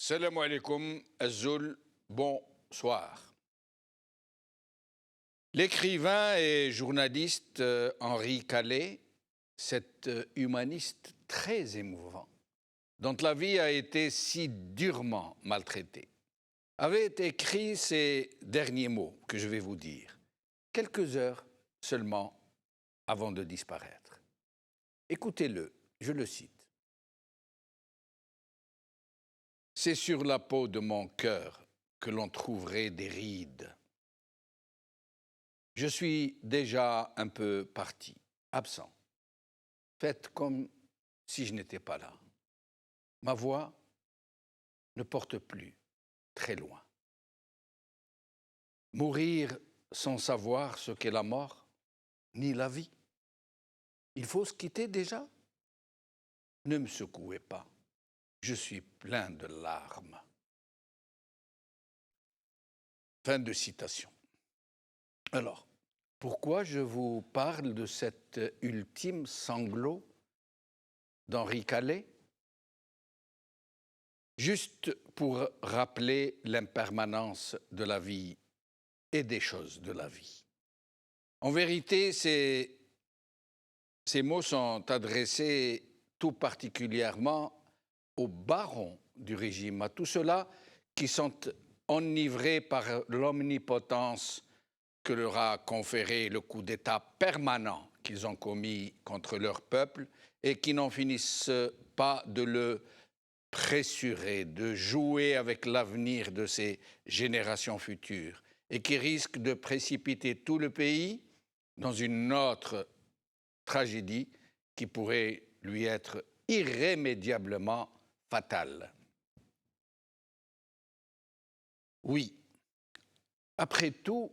Salam alaikum, Azul, bonsoir. L'écrivain et journaliste Henri Calais, cet humaniste très émouvant, dont la vie a été si durement maltraitée, avait écrit ces derniers mots que je vais vous dire, quelques heures seulement avant de disparaître. Écoutez-le, je le cite. C'est sur la peau de mon cœur que l'on trouverait des rides. Je suis déjà un peu parti, absent. Faites comme si je n'étais pas là. Ma voix ne porte plus très loin. Mourir sans savoir ce qu'est la mort, ni la vie. Il faut se quitter déjà. Ne me secouez pas. Je suis plein de larmes. Fin de citation. Alors, pourquoi je vous parle de cet ultime sanglot d'Henri Calais? Juste pour rappeler l'impermanence de la vie et des choses de la vie. En vérité, ces mots sont adressés tout particulièrement aux barons du régime, à tous ceux-là qui sont enivrés par l'omnipotence que leur a conféré le coup d'État permanent qu'ils ont commis contre leur peuple et qui n'en finissent pas de le pressurer, de jouer avec l'avenir de ces générations futures et qui risquent de précipiter tout le pays dans une autre tragédie qui pourrait lui être irrémédiablement fatale. Oui, après tout,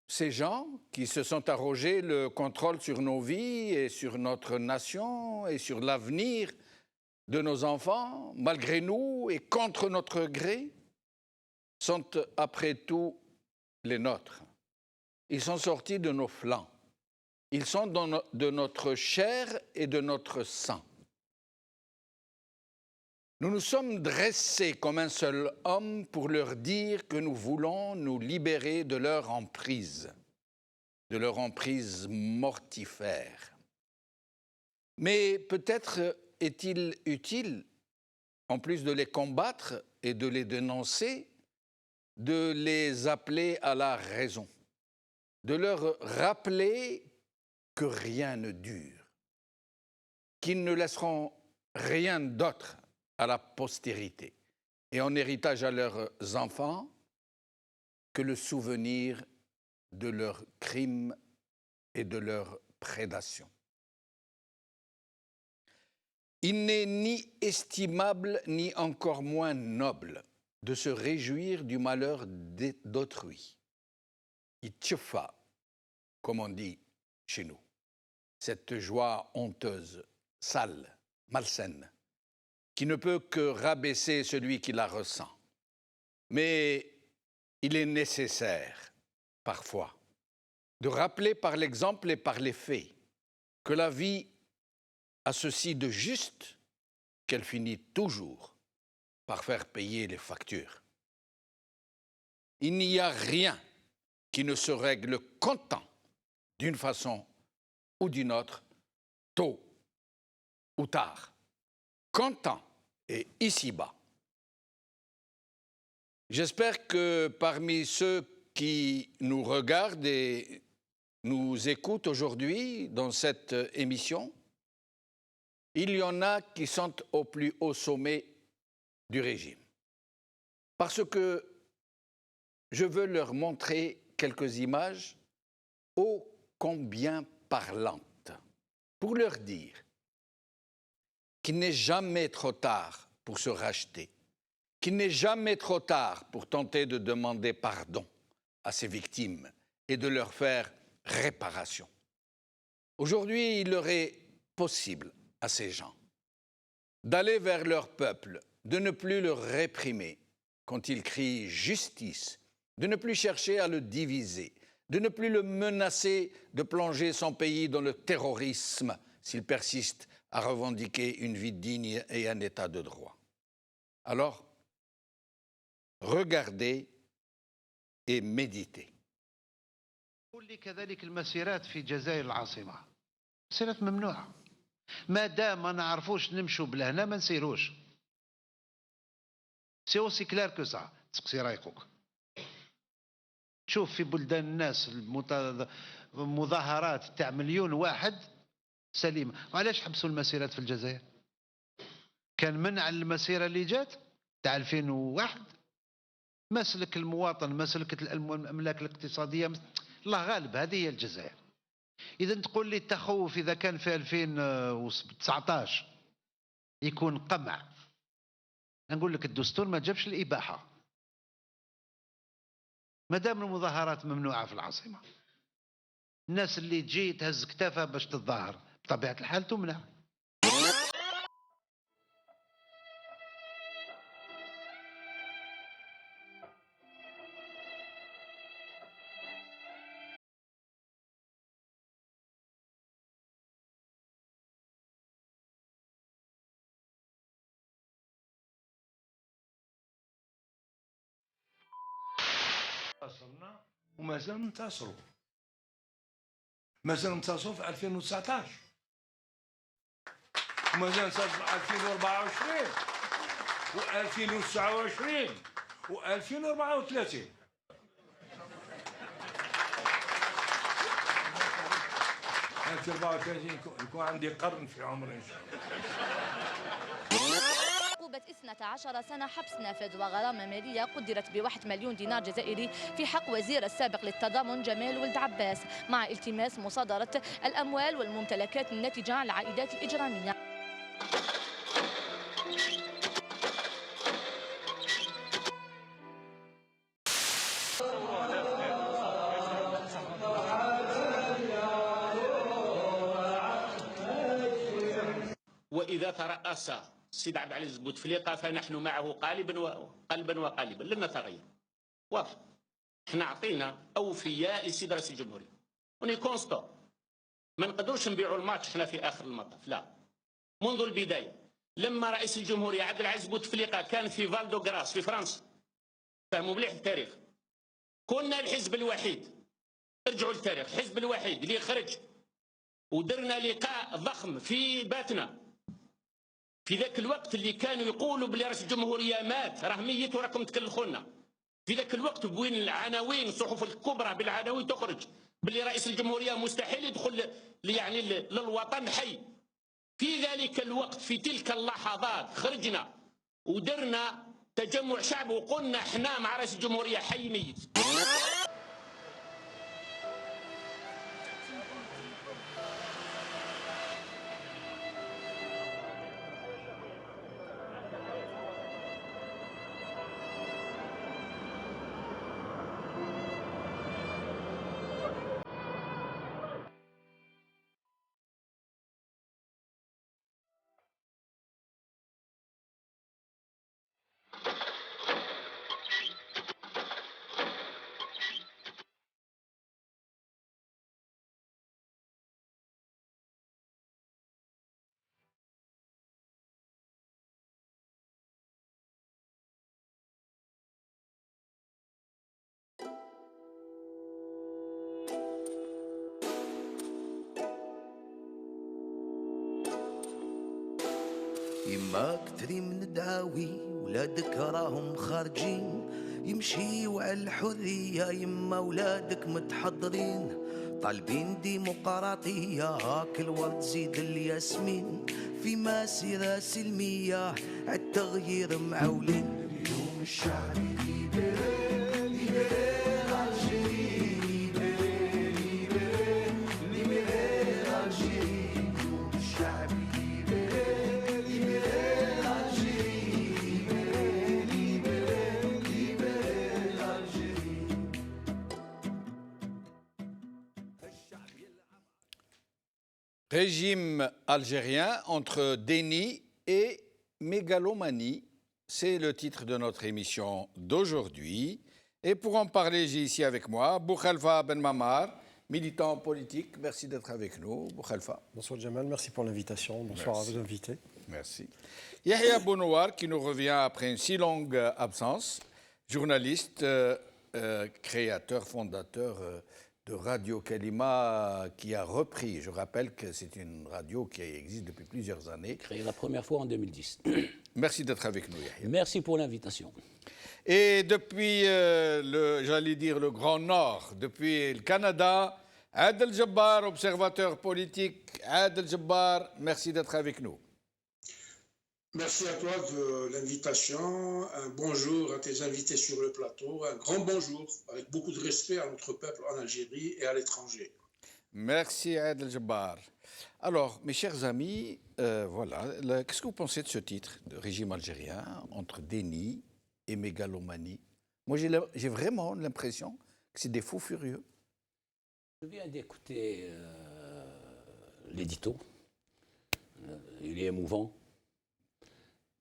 ces gens qui se sont arrogés le contrôle sur nos vies et sur notre nation et sur l'avenir de nos enfants, malgré nous et contre notre gré, sont après tout les nôtres. Ils sont sortis de nos flancs. Ils sont de notre chair et de notre sang. Nous nous sommes dressés comme un seul homme pour leur dire que nous voulons nous libérer de leur emprise mortifère. Mais peut-être est-il utile, en plus de les combattre et de les dénoncer, de les appeler à la raison, de leur rappeler que rien ne dure, qu'ils ne laisseront rien d'autre à la postérité et en héritage à leurs enfants que le souvenir de leurs crimes et de leurs prédations. Il n'est ni estimable ni encore moins noble de se réjouir du malheur d'autrui. Itchefa, comme on dit chez nous, cette joie honteuse, sale, malsaine, qui ne peut que rabaisser celui qui la ressent. Mais il est nécessaire, parfois, de rappeler par l'exemple et par les faits que la vie a ceci de juste qu'elle finit toujours par faire payer les factures. Il n'y a rien qui ne se règle comptant d'une façon ou d'une autre, tôt ou tard, comptant et ici-bas. J'espère que parmi ceux qui nous regardent et nous écoutent aujourd'hui dans cette émission, il y en a qui sont au plus haut sommet du régime. Parce que je veux leur montrer quelques images ô combien parlantes pour leur dire qu'il n'est jamais trop tard pour se racheter, qu'il n'est jamais trop tard pour tenter de demander pardon à ses victimes et de leur faire réparation. Aujourd'hui, il leur est possible à ces gens d'aller vers leur peuple, de ne plus le réprimer quand il crie justice, de ne plus chercher à le diviser, de ne plus le menacer de plonger son pays dans le terrorisme s'il persiste à revendiquer une vie digne et un état de droit. Alors, regarder et méditer. كذلك المسيرات في جزائر العاصمة مسيرات ممنوعة. ما دام ما نعرفوش نمشوا بلهنا ما نسيروش. سي اوسي كلار كو سا. تسقسي رايكوك. تشوف في بلدان الناس مظاهرات تاع مليون واحد سليمة. علاش حبسوا المسيرات في الجزائر؟ كان منع المسيرة اللي جات تاع 2001. مسلك المواطن، مسلك المملكة الاقتصادية، الله غالب. هذه هي الجزائر. إذا تقول لي التخوف إذا كان في 2019 يكون قمع، نقول لك الدستور ما جابش الإباحة. ما دام المظاهرات ممنوعة في العاصمة، الناس اللي تجي تهز كتافها باش تتظاهر بطبيعة الحال تمنع. انتصرنا ومازال ننتصروا. مازال ننتصروا في 2019 ومازال ننتصروا في 2024 و2029 و2034. في 34 يكون عندي قرن في عمري ان شاء الله. عقوبة 12 سنة حبس نافذ وغرامة مالية قدرت ب1 مليون دينار جزائري في حق وزير السابق للتضامن جمال ولد عباس، مع التماس مصادرة الأموال والممتلكات الناتجة عن العائدات الإجرامية. وإذا ترأس السيد عبد العزيز بوتفليقة فنحن معه قلبا وقالبا لن نتغير. واضح. احنا عطينا أوفياء للسيد رئيس الجمهورية. وني كونستو. ما نقدروش نبيعوا الماتش احنا في آخر المطاف، لا. منذ البداية لما رئيس الجمهورية عبد العزيز بوتفليقة كان في فالدو غراس في فرنسا، فهموا مليح التاريخ، كنا الحزب الوحيد، ارجعوا للتاريخ، الحزب الوحيد اللي خرج ودرنا لقاء ضخم في باتنا في ذاك الوقت اللي كانوا يقولوا بلي رئيس الجمهورية مات، راه ميت وراكم تكلخونا. في ذاك الوقت بوين العناوين الصحف الكبرى بالعناوين تخرج بلي رئيس الجمهورية مستحيل يدخل يعني للوطن حي. في ذلك الوقت في تلك اللحظات خرجنا ودرنا تجمع شعب وقلنا احنا مع رئيس الجمهورية حي ميت. يما كتري من الدعاوي ولادك راهم خارجين يمشيوا على الحرية، يما ولادك متحضرين طالبين ديمقراطية، هاك الورد زيد الياسمين في مسيرة سلمية عالتغيير معولين. اليوم الشعبي Régime algérien entre déni et mégalomanie, c'est le titre de notre émission d'aujourd'hui. Et pour en parler, j'ai ici avec moi Boukhalifa Ben Mammar, militant politique. Merci d'être avec nous, Boukhalifa. Bonsoir Jamal, merci pour l'invitation. Bonsoir à vos invités. Merci. Yahya Bounouar qui nous revient après une si longue absence, journaliste, créateur, fondateur de Radio Kalima, qui a repris. Je rappelle que c'est une radio qui existe depuis plusieurs années. Créée la première fois en 2010. Merci d'être avec nous, Yahya. Merci pour l'invitation. Et depuis, j'allais dire, le Grand Nord, depuis le Canada, Adel Jabbar, observateur politique. Adel Jabbar, merci d'être avec nous. Merci à toi de l'invitation. Un bonjour à tes invités sur le plateau. Un grand bonjour, avec beaucoup de respect à notre peuple en Algérie et à l'étranger. Merci, Adel Jabbar. Alors, mes chers amis, voilà, qu'est-ce que vous pensez de ce titre, de régime algérien, entre déni et mégalomanie? Moi, j'ai vraiment l'impression que c'est des fous furieux. Je viens d'écouter l'édito. Il est émouvant.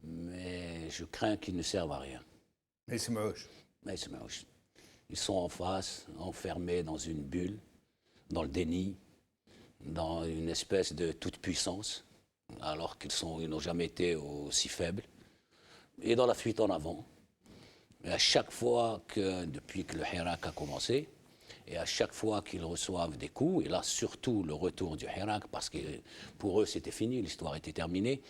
Mais je crains qu'ils ne servent à rien. Mais c'est moche. Mais c'est moche. Ils sont en face, enfermés dans une bulle, dans le déni, dans une espèce de toute-puissance, alors ils n'ont jamais été aussi faibles, et dans la fuite en avant. Et à chaque fois depuis que le Hirak a commencé, et à chaque fois qu'ils reçoivent des coups, et là surtout le retour du Hirak, parce que pour eux c'était fini, l'histoire était terminée.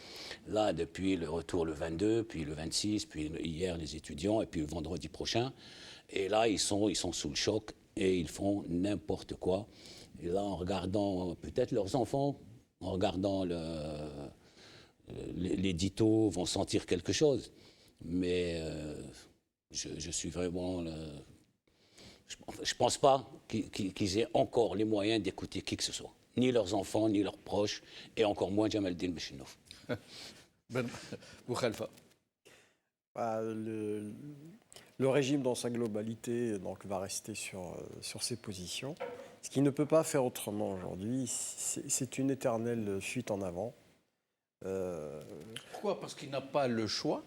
Là, depuis le retour le 22, puis le 26, puis hier les étudiants, et puis le vendredi prochain. Et là, ils sont sous le choc et ils font n'importe quoi. Et là, en regardant peut-être leurs enfants, en regardant l'édito, vont sentir quelque chose. Mais je suis vraiment... Je ne pense pas qu'ils aient encore les moyens d'écouter qui que ce soit. Ni leurs enfants, ni leurs proches, et encore moins Jamal Eldin Bechenouf. Boukhalifa. Le régime dans sa globalité donc, va rester sur ses positions. Ce qui ne peut pas faire autrement aujourd'hui, c'est une éternelle fuite en avant. Pourquoi? Parce qu'il n'a pas le choix.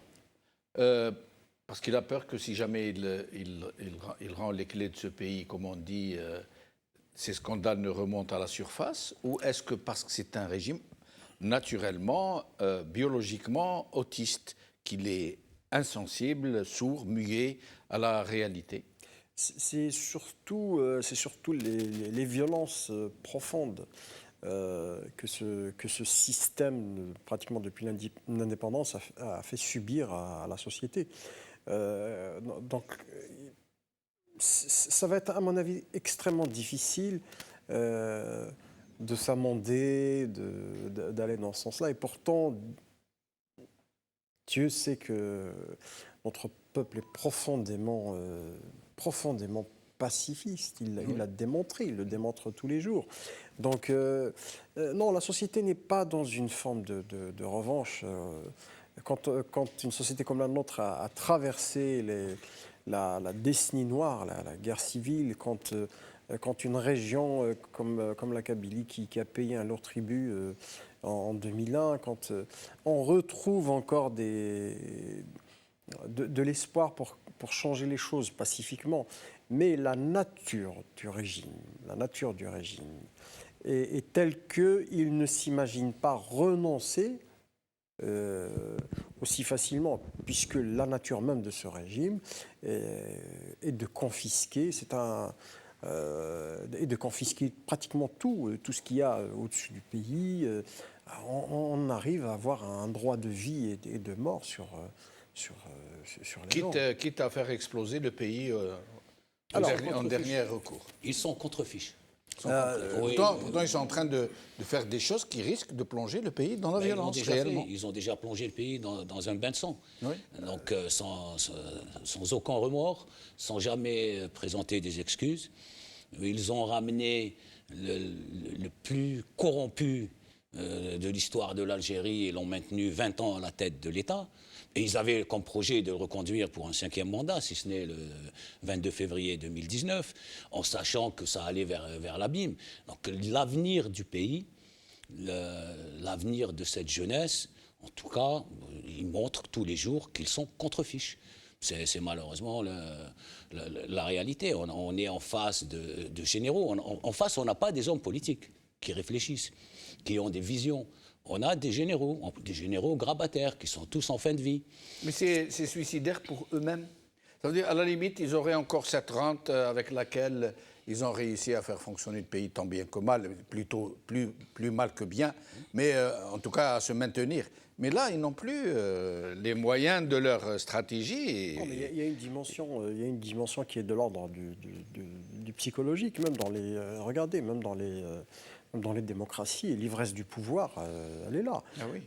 Parce qu'il a peur que si jamais il rend les clés de ce pays, comme on dit, ces scandales ne remontent à la surface? Ou est-ce que parce que c'est un régime naturellement, biologiquement autiste, qu'il est insensible, sourd, muet à la réalité? C'est surtout les violences profondes que ce système, pratiquement depuis l'indépendance, a fait subir à la société. Donc, ça va être, à mon avis, extrêmement difficile de s'amender, d'aller dans ce sens-là. Et pourtant, Dieu sait que notre peuple est profondément pacifiste. Il l'a démontré, il le démontre tous les jours. Donc, non, la société n'est pas dans une forme de revanche. Quand une société comme la nôtre a traversé la décennie noire, la guerre civile, quand une région comme la Kabylie qui a payé un lourd tribut en 2001, quand on retrouve encore de l'espoir pour changer les choses pacifiquement, mais la nature du régime est telle qu'il ne s'imagine pas renoncer aussi facilement, puisque la nature même de ce régime est de confisquer, et de confisquer pratiquement tout ce qu'il y a au-dessus du pays. On arrive à avoir un droit de vie et de mort sur les gens. Quitte à faire exploser le pays en dernier recours. Ils sont contre-fiches. Pourtant, ils sont en train de faire des choses qui risquent de plonger le pays dans la violence, réellement. Ils ont déjà plongé le pays dans un bain de sang. Oui. Donc, sans aucun remords, sans jamais présenter des excuses. Ils ont ramené le plus corrompu de l'histoire de l'Algérie et l'ont maintenu 20 ans à la tête de l'État. Et ils avaient comme projet de le reconduire pour un 5e mandat, si ce n'est le 22 février 2019, en sachant que ça allait vers l'abîme. Donc l'avenir du pays, l'avenir de cette jeunesse, en tout cas, ils montrent tous les jours qu'ils sont contre-fiches. C'est malheureusement la réalité. On est en face de généraux. En face, on n'a pas des hommes politiques qui réfléchissent, qui ont des visions. On a des généraux grabataires qui sont tous en fin de vie. Mais c'est suicidaire pour eux-mêmes. Ça veut dire, à la limite, ils auraient encore cette rente avec laquelle ils ont réussi à faire fonctionner le pays tant bien que mal, plutôt plus mal que bien, mais en tout cas à se maintenir. Mais là, ils n'ont plus les moyens de leur stratégie. Il y a une dimension qui est de l'ordre du psychologique, même dans les. Regardez, même dans les démocraties, l'ivresse du pouvoir, elle est là. Ah oui.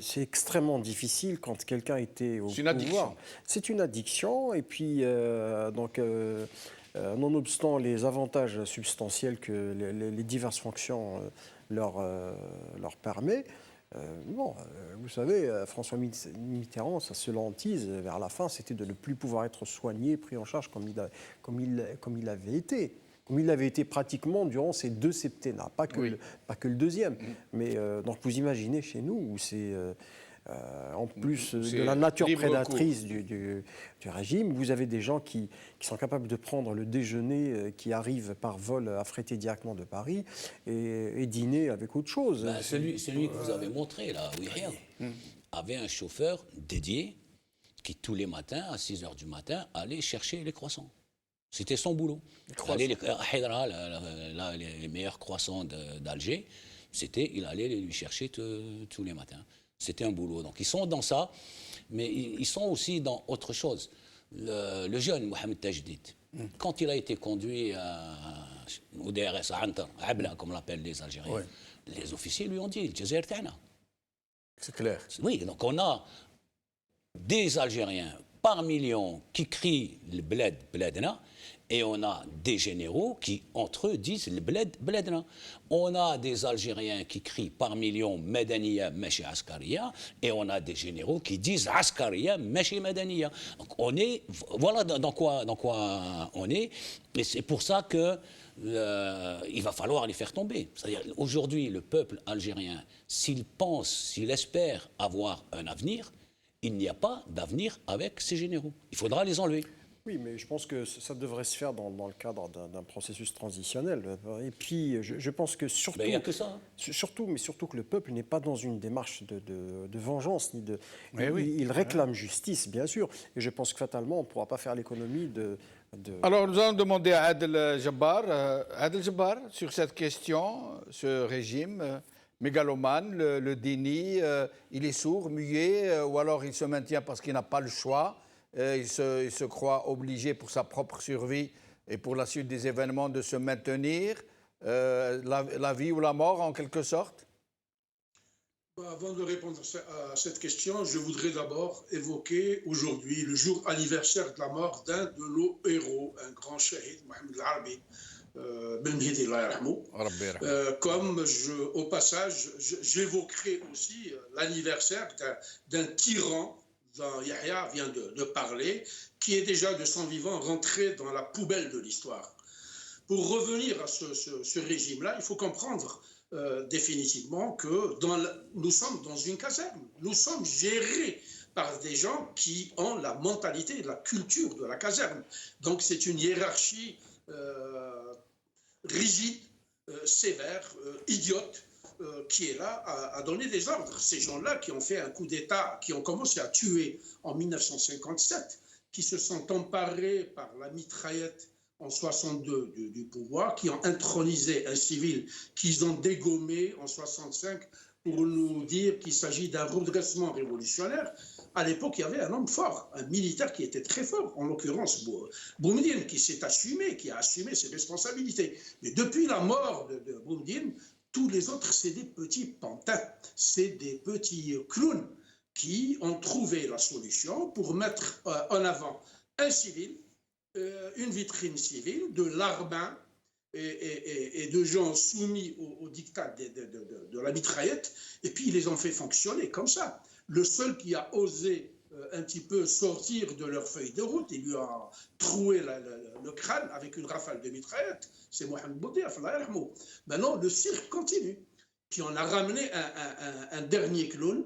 C'est extrêmement difficile quand quelqu'un était au pouvoir. C'est une addiction. C'est une addiction, et puis nonobstant les avantages substantiels que les diverses fonctions leur permettent. Vous savez, François Mitterrand, sa seule hantise vers la fin, c'était de ne plus pouvoir être soigné, pris en charge comme il avait été. Comme il avait été pratiquement durant ces 2 septennats, pas que le deuxième. Mais donc vous imaginez chez nous où c'est en plus de la nature prédatrice du régime, vous avez des gens qui sont capables de prendre le déjeuner qui arrive par vol affrété directement de Paris et dîner avec autre chose. Celui que vous avez montré, là, avait un chauffeur dédié qui, tous les matins, à 6 h du matin, allait chercher les croissants. C'était son boulot. Les meilleurs croissants d'Alger, il allait les lui chercher tous les matins. C'était un boulot. Donc ils sont dans ça, mais ils sont aussi dans autre chose. Le jeune Mohamed Tajdid, quand il a été conduit au DRS à Antar, à Abla, comme l'appellent les Algériens, les officiers lui ont dit « Jazair Ta'na ». C'est clair. Oui, donc on a des Algériens par million qui crient le bled, bledna, et on a des généraux qui, entre eux, disent le bled, bledna. On a des Algériens qui crient par million Medaniya, Meshi Askaria, et on a des généraux qui disent Askaria, Meshi Medaniya. Donc voilà dans quoi on est, et c'est pour ça que il va falloir les faire tomber. C'est-à-dire, aujourd'hui, le peuple algérien, s'il pense, s'il espère avoir un avenir, il n'y a pas d'avenir avec ces généraux. Il faudra les enlever. Oui, mais je pense que ça devrait se faire dans le cadre d'un processus transitionnel. Et puis, je pense que surtout... Il n'y a que ça. Surtout que le peuple n'est pas dans une démarche de vengeance, ni de... Oui. Il réclame justice, bien sûr. Et je pense que fatalement, on ne pourra pas faire l'économie de... Alors, nous allons demander à Adel Jabbar. Adel Jabbar, sur cette question, ce régime mégalomane, le déni, il est sourd, muet, ou alors il se maintient parce qu'il n'a pas le choix. Il se croit obligé pour sa propre survie et pour la suite des événements de se maintenir, la vie ou la mort en quelque sorte. Avant de répondre à cette question, je voudrais d'abord évoquer aujourd'hui le jour anniversaire de la mort d'un de nos héros, un grand shahid, Mohamed Al-Arabi, Ben Mehdi Allah yarhamou. Comme au passage, j'évoquerai aussi l'anniversaire d'un tyran dont Yahya vient de parler, qui est déjà de son vivant rentré dans la poubelle de l'histoire. Pour revenir à ce régime-là, il faut comprendre définitivement que nous sommes dans une caserne. Nous sommes gérés par des gens qui ont la mentalité, la culture de la caserne. Donc c'est une hiérarchie rigide, sévère, idiote, qui est là à donner des ordres. Ces gens-là qui ont fait un coup d'État, qui ont commencé à tuer en 1957, qui se sont emparés par la mitraillette en 62 du pouvoir, qui ont intronisé un civil qu'ils ont dégommé en 65 pour nous dire qu'il s'agit d'un redressement révolutionnaire. À l'époque, il y avait un homme fort, un militaire qui était très fort, en l'occurrence Boumediene, qui s'est assumé, qui a assumé ses responsabilités. Mais depuis la mort de Boumediene, tous les autres, c'est des petits pantins, c'est des petits clowns qui ont trouvé la solution pour mettre en avant un civil, une vitrine civile, de larbins et de gens soumis au diktat de la mitraillette, et puis ils les ont fait fonctionner comme ça. Le seul qui a osé un petit peu sortir de leur feuille de route, il lui a troué le crâne avec une rafale de mitraillette, c'est Mohamed Boudef, Allah yarhamou. Maintenant, le cirque continue. Puis on a ramené un dernier clown,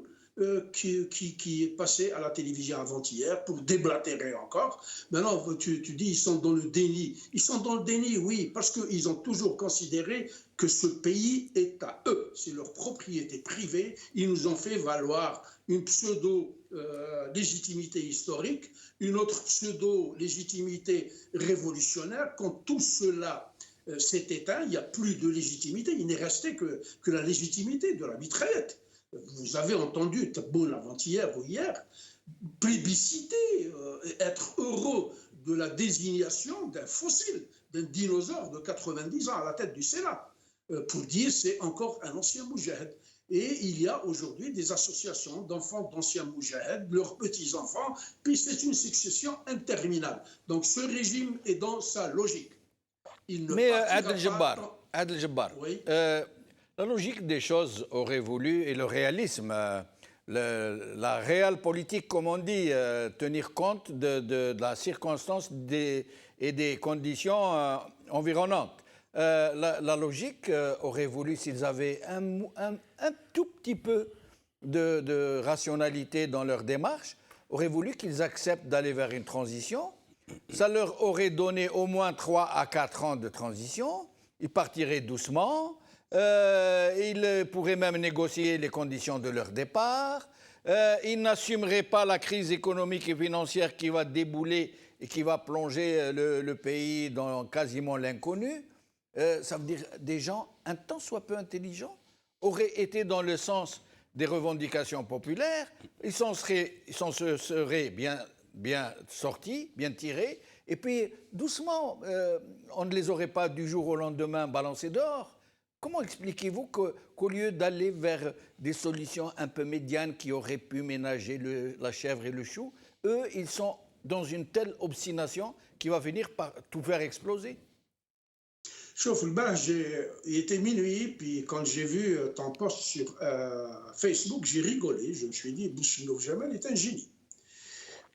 qui est passé à la télévision avant-hier pour déblatérer encore. Maintenant, tu dis ils sont dans le déni. Ils sont dans le déni, oui, parce qu'ils ont toujours considéré que ce pays est à eux. C'est leur propriété privée. Ils nous ont fait valoir une pseudo-légitimité historique, une autre pseudo-légitimité révolutionnaire. Quand tout cela s'est éteint, il n'y a plus de légitimité. Il n'est resté que la légitimité de la mitraillette. Vous avez entendu Tebboune avant-hier ou hier plébisciter, être heureux de la désignation d'un fossile, d'un dinosaure de 90 ans à la tête du Sénat, pour dire c'est encore un ancien moujahid. Et il y a aujourd'hui des associations d'enfants d'anciens moujahid, leurs petits-enfants, puis c'est une succession interminable. Donc ce régime est dans sa logique. Mais Adel Jabbar, oui. La logique des choses aurait voulu, et le réalisme, la réelle politique, comme on dit, tenir compte de la circonstance et des conditions environnantes. La logique aurait voulu, s'ils avaient un tout petit peu de rationalité dans leur démarche, aurait voulu qu'ils acceptent d'aller vers une transition. Ça leur aurait donné au moins 3 à 4 ans de transition. Ils partiraient doucement. Ils pourraient même négocier les conditions de leur départ. Ils n'assumeraient pas la crise économique et financière qui va débouler et qui va plonger le pays dans quasiment l'inconnu. Ça veut dire des gens, un tant soit peu intelligents, auraient été dans le sens des revendications populaires. Ils s'en seraient bien sortis, bien tirés. Et puis, doucement, on ne les aurait pas du jour au lendemain balancés dehors. Comment expliquez-vous qu'au lieu d'aller vers des solutions un peu médianes qui auraient pu ménager la chèvre et le chou, eux, ils sont dans une telle obstination qui va finir par tout faire exploser? Chauffe le bas, il était minuit, puis quand j'ai vu ton post sur Facebook, j'ai rigolé. Je me suis dit, Bouchnouf Jamel est un génie.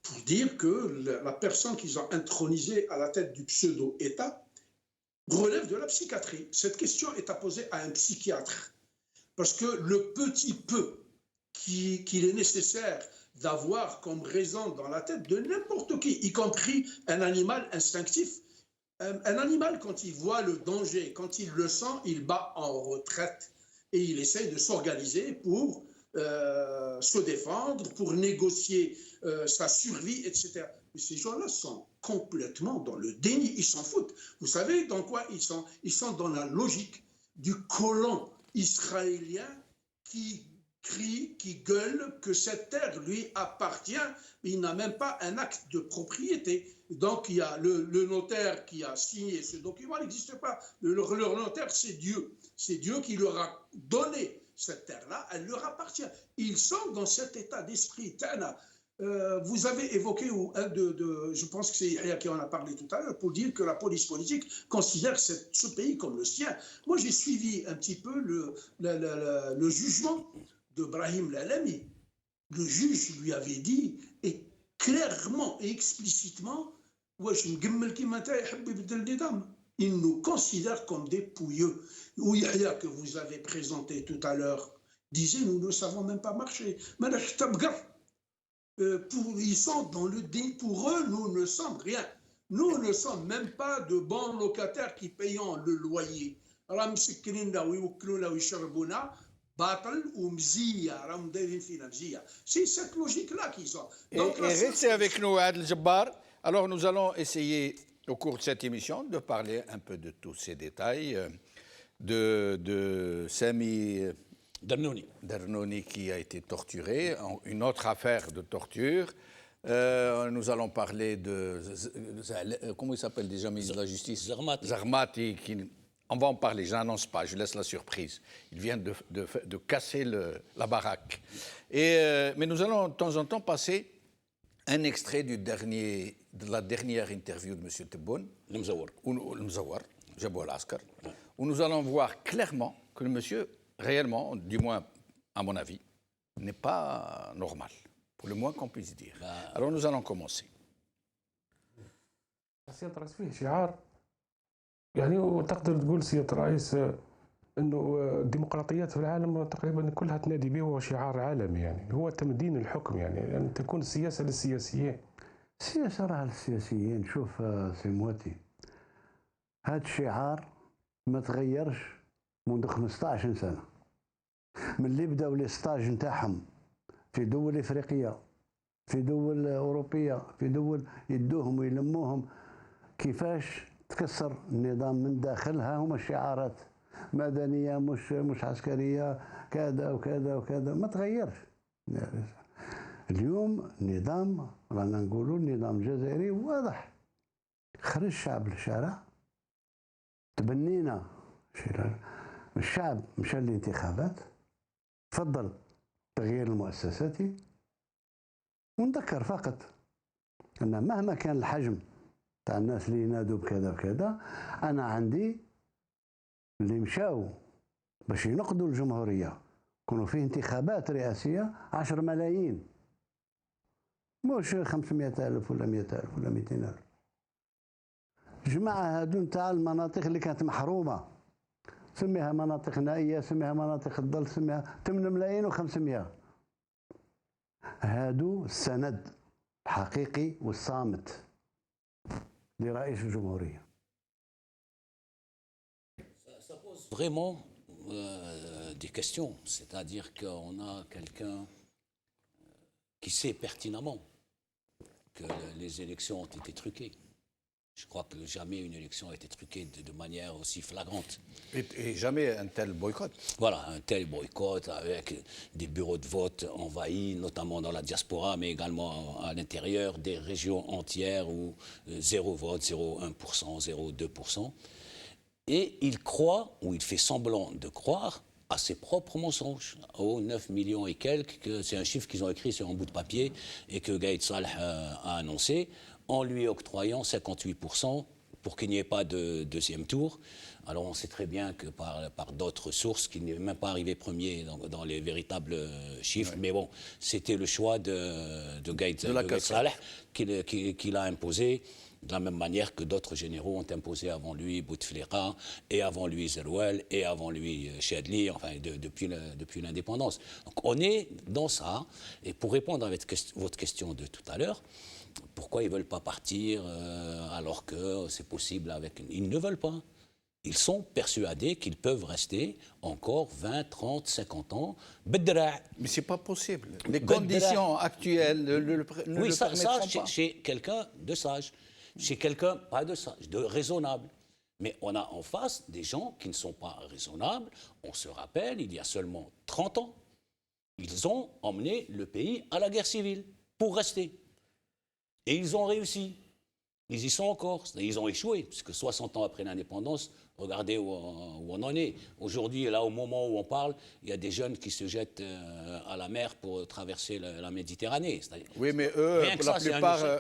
Pour dire que la personne qu'ils ont intronisée à la tête du pseudo-État relève de la psychiatrie. Cette question est à poser à un psychiatre. Parce que le petit peu qu'il est nécessaire d'avoir comme raison dans la tête de n'importe qui, y compris un animal instinctif, un animal, quand il voit le danger, quand il le sent, il bat en retraite et il essaye de s'organiser pour se défendre, pour négocier sa survie, etc. Mais ces gens-là sont complètement dans le déni, ils s'en foutent. Vous savez dans quoi ils sont? Ils sont dans la logique du colon israélien qui crie, qui gueule que cette terre lui appartient, mais il n'a même pas un acte de propriété. Donc il y a le notaire qui a signé ce document, il n'existe pas. Leur notaire, c'est Dieu. C'est Dieu qui leur a donné cette terre-là, elle leur appartient. Ils sont dans cet état d'esprit. Vous avez évoqué, je pense que c'est Yahya qui en a parlé tout à l'heure, pour dire que la police politique considère ce pays comme le sien. Moi, j'ai suivi un petit peu le jugement de Brahim Lalami. Le juge lui avait dit, et clairement et explicitement, il nous considère comme des pouilleux. Ou Yahya, que vous avez présenté tout à l'heure, disait, nous ne savons même pas marcher. Ils sont dans le déni. Pour eux, nous ne sommes rien. Nous ne sommes même pas de bons locataires qui payons le loyer. C'est cette logique-là qu'ils ont. Donc, et restez avec nous, Adel Jabbar. Alors, nous allons essayer, au cours de cette émission, de parler un peu de tous ces détails, de Sami Darnouni qui a été torturé, une autre affaire de torture. Nous allons parler de... Comment il s'appelle déjà, ministre de la Justice? Zarmati. On va en parler, je n'annonce pas, je laisse la surprise. Il vient de casser la baraque. Mais nous allons de temps en temps passer un extrait de la dernière interview de M. Tebboune, Mzawar, Jabou al-Askar, où nous allons voir clairement que le monsieur, réellement, du moins à mon avis, n'est pas normal, pour le moins qu'on puisse dire. Alors nous allons commencer. سيادة الرئيس فيه شعار يعني وتقدر تقول سيادة الرئيس انه الديمقراطيات في العالم تقريبا كلها تنادي به، هو شعار عالمي يعني، هو تمدين الحكم يعني ان تكون السياسه للسياسيين. السياسه راه للسياسيين. شوف سي مواتي، هذا الشعار ما تغيرش منذ 15 سنه، من اللي بداوا لي ستاج نتاعهم في دول افريقيه، في دول اوروبيه، في دول يدوهم ويلموهم كيفاش تكسر النظام من داخل. ها هما الشعارات، مدنيه مش عسكريه، كذا وكذا وكذا، ما تغيرش. اليوم النظام رانا نقولوا النظام الجزائري واضح، خرج الشعب للشارع، تبنينا الشعب مشى للانتخابات، فضل التغيير المؤسساتي. ونذكر فقط أن مهما كان الحجم تاع الناس اللي ينادوا بكذا وكذا، أنا عندي اللي مشاو باش ينقذوا الجمهورية يكونوا فيه انتخابات رئاسية 10 ملايين، مش 500,000 ولا 100,000 ولا 200,000. الجماعة هادو نتاع المناطق اللي كانت محرومة، سميها مناطق نائية، سميها مناطق الظل، سميها 8 ملايين و500. هادو السند الحقيقي والصامت لرئيس الجمهورية. Ça pose vraiment des questions, c'est-à-dire qu'on a quelqu'un qui sait pertinemment que les élections ont été truquées. Je crois que jamais une élection a été truquée de manière aussi flagrante. Et jamais un tel boycott. Voilà, un tel boycott avec des bureaux de vote envahis, notamment dans la diaspora, mais également à l'intérieur, des régions entières où 0 vote, 0,1%, 0,2%. Et il croit, ou il fait semblant de croire, à ses propres mensonges, aux 9 millions et quelques, c'est un chiffre qu'ils ont écrit sur un bout de papier et que Gaïd Salah a annoncé, en lui octroyant 58% pour qu'il n'y ait pas de deuxième tour. Alors on sait très bien que par d'autres sources, qu'il n'est même pas arrivé premier dans les véritables chiffres, mais bon, c'était le choix de Gaïd Salah qu'il a imposé, de la même manière que d'autres généraux ont imposé avant lui Bouteflika, et avant lui Zerouel, et avant lui Chadli, enfin depuis l'indépendance. Donc on est dans ça, et pour répondre à votre question de tout à l'heure, pourquoi ils ne veulent pas partir alors que c'est possible avec... Ils ne veulent pas. Ils sont persuadés qu'ils peuvent rester encore 20, 30, 50 ans. Mais ce n'est pas possible. Les conditions actuelles ne le permettront pas. Chez quelqu'un de sage. Chez quelqu'un, pas de sage, de raisonnable. Mais on a en face des gens qui ne sont pas raisonnables. On se rappelle, il y a seulement 30 ans, ils ont emmené le pays à la guerre civile pour rester. Et ils ont réussi. Ils y sont encore. Ils ont échoué, puisque 60 ans après l'indépendance, regardez où on en est. Aujourd'hui, là, au moment où on parle, il y a des jeunes qui se jettent à la mer pour traverser la Méditerranée. Oui, mais eux,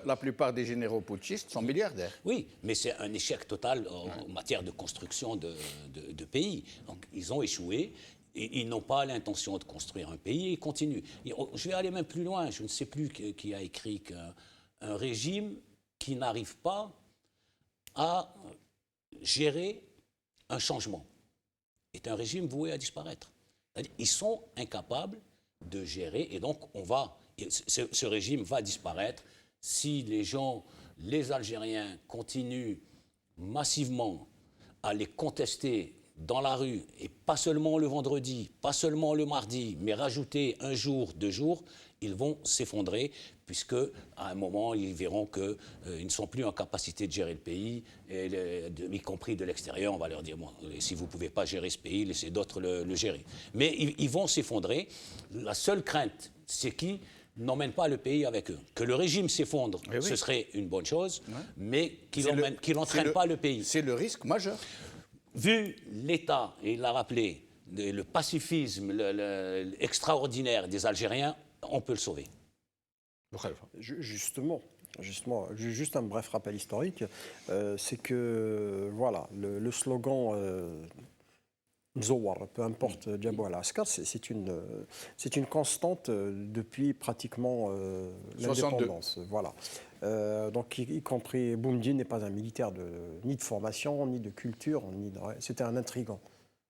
la plupart des généraux putschistes sont milliardaires. Oui, mais c'est un échec total en matière de construction de pays. Donc, ils ont échoué. Et ils n'ont pas l'intention de construire un pays et ils continuent. Je vais aller même plus loin. Je ne sais plus qui a écrit qu'un régime qui n'arrive pas à gérer un changement est un régime voué à disparaître. Ils sont incapables de gérer et donc ce régime va disparaître si les gens, les Algériens continuent massivement à les contester dans la rue, et pas seulement le vendredi, pas seulement le mardi, mais rajouter un jour, 2 jours, ils vont s'effondrer, puisque à un moment, ils verront qu'ils ne sont plus en capacité de gérer le pays, y compris de l'extérieur. On va leur dire, bon, si vous ne pouvez pas gérer ce pays, laissez d'autres le gérer. Mais ils vont s'effondrer. La seule crainte, c'est qu'ils n'emmènent pas le pays avec eux. Que le régime s'effondre, ce serait une bonne chose, mais qu'il n'entraîne pas le pays. C'est le risque majeur. Vu l'état, et il l'a rappelé, le pacifisme extraordinaire des Algériens, on peut le sauver. Justement, juste un bref rappel historique, c'est que voilà, le slogan Nzouar, peu importe Djabou al-Askar, c'est une constante depuis pratiquement l'indépendance. Voilà. Donc, y compris Boumediene n'est pas un militaire ni de formation, ni de culture, c'était un intrigant.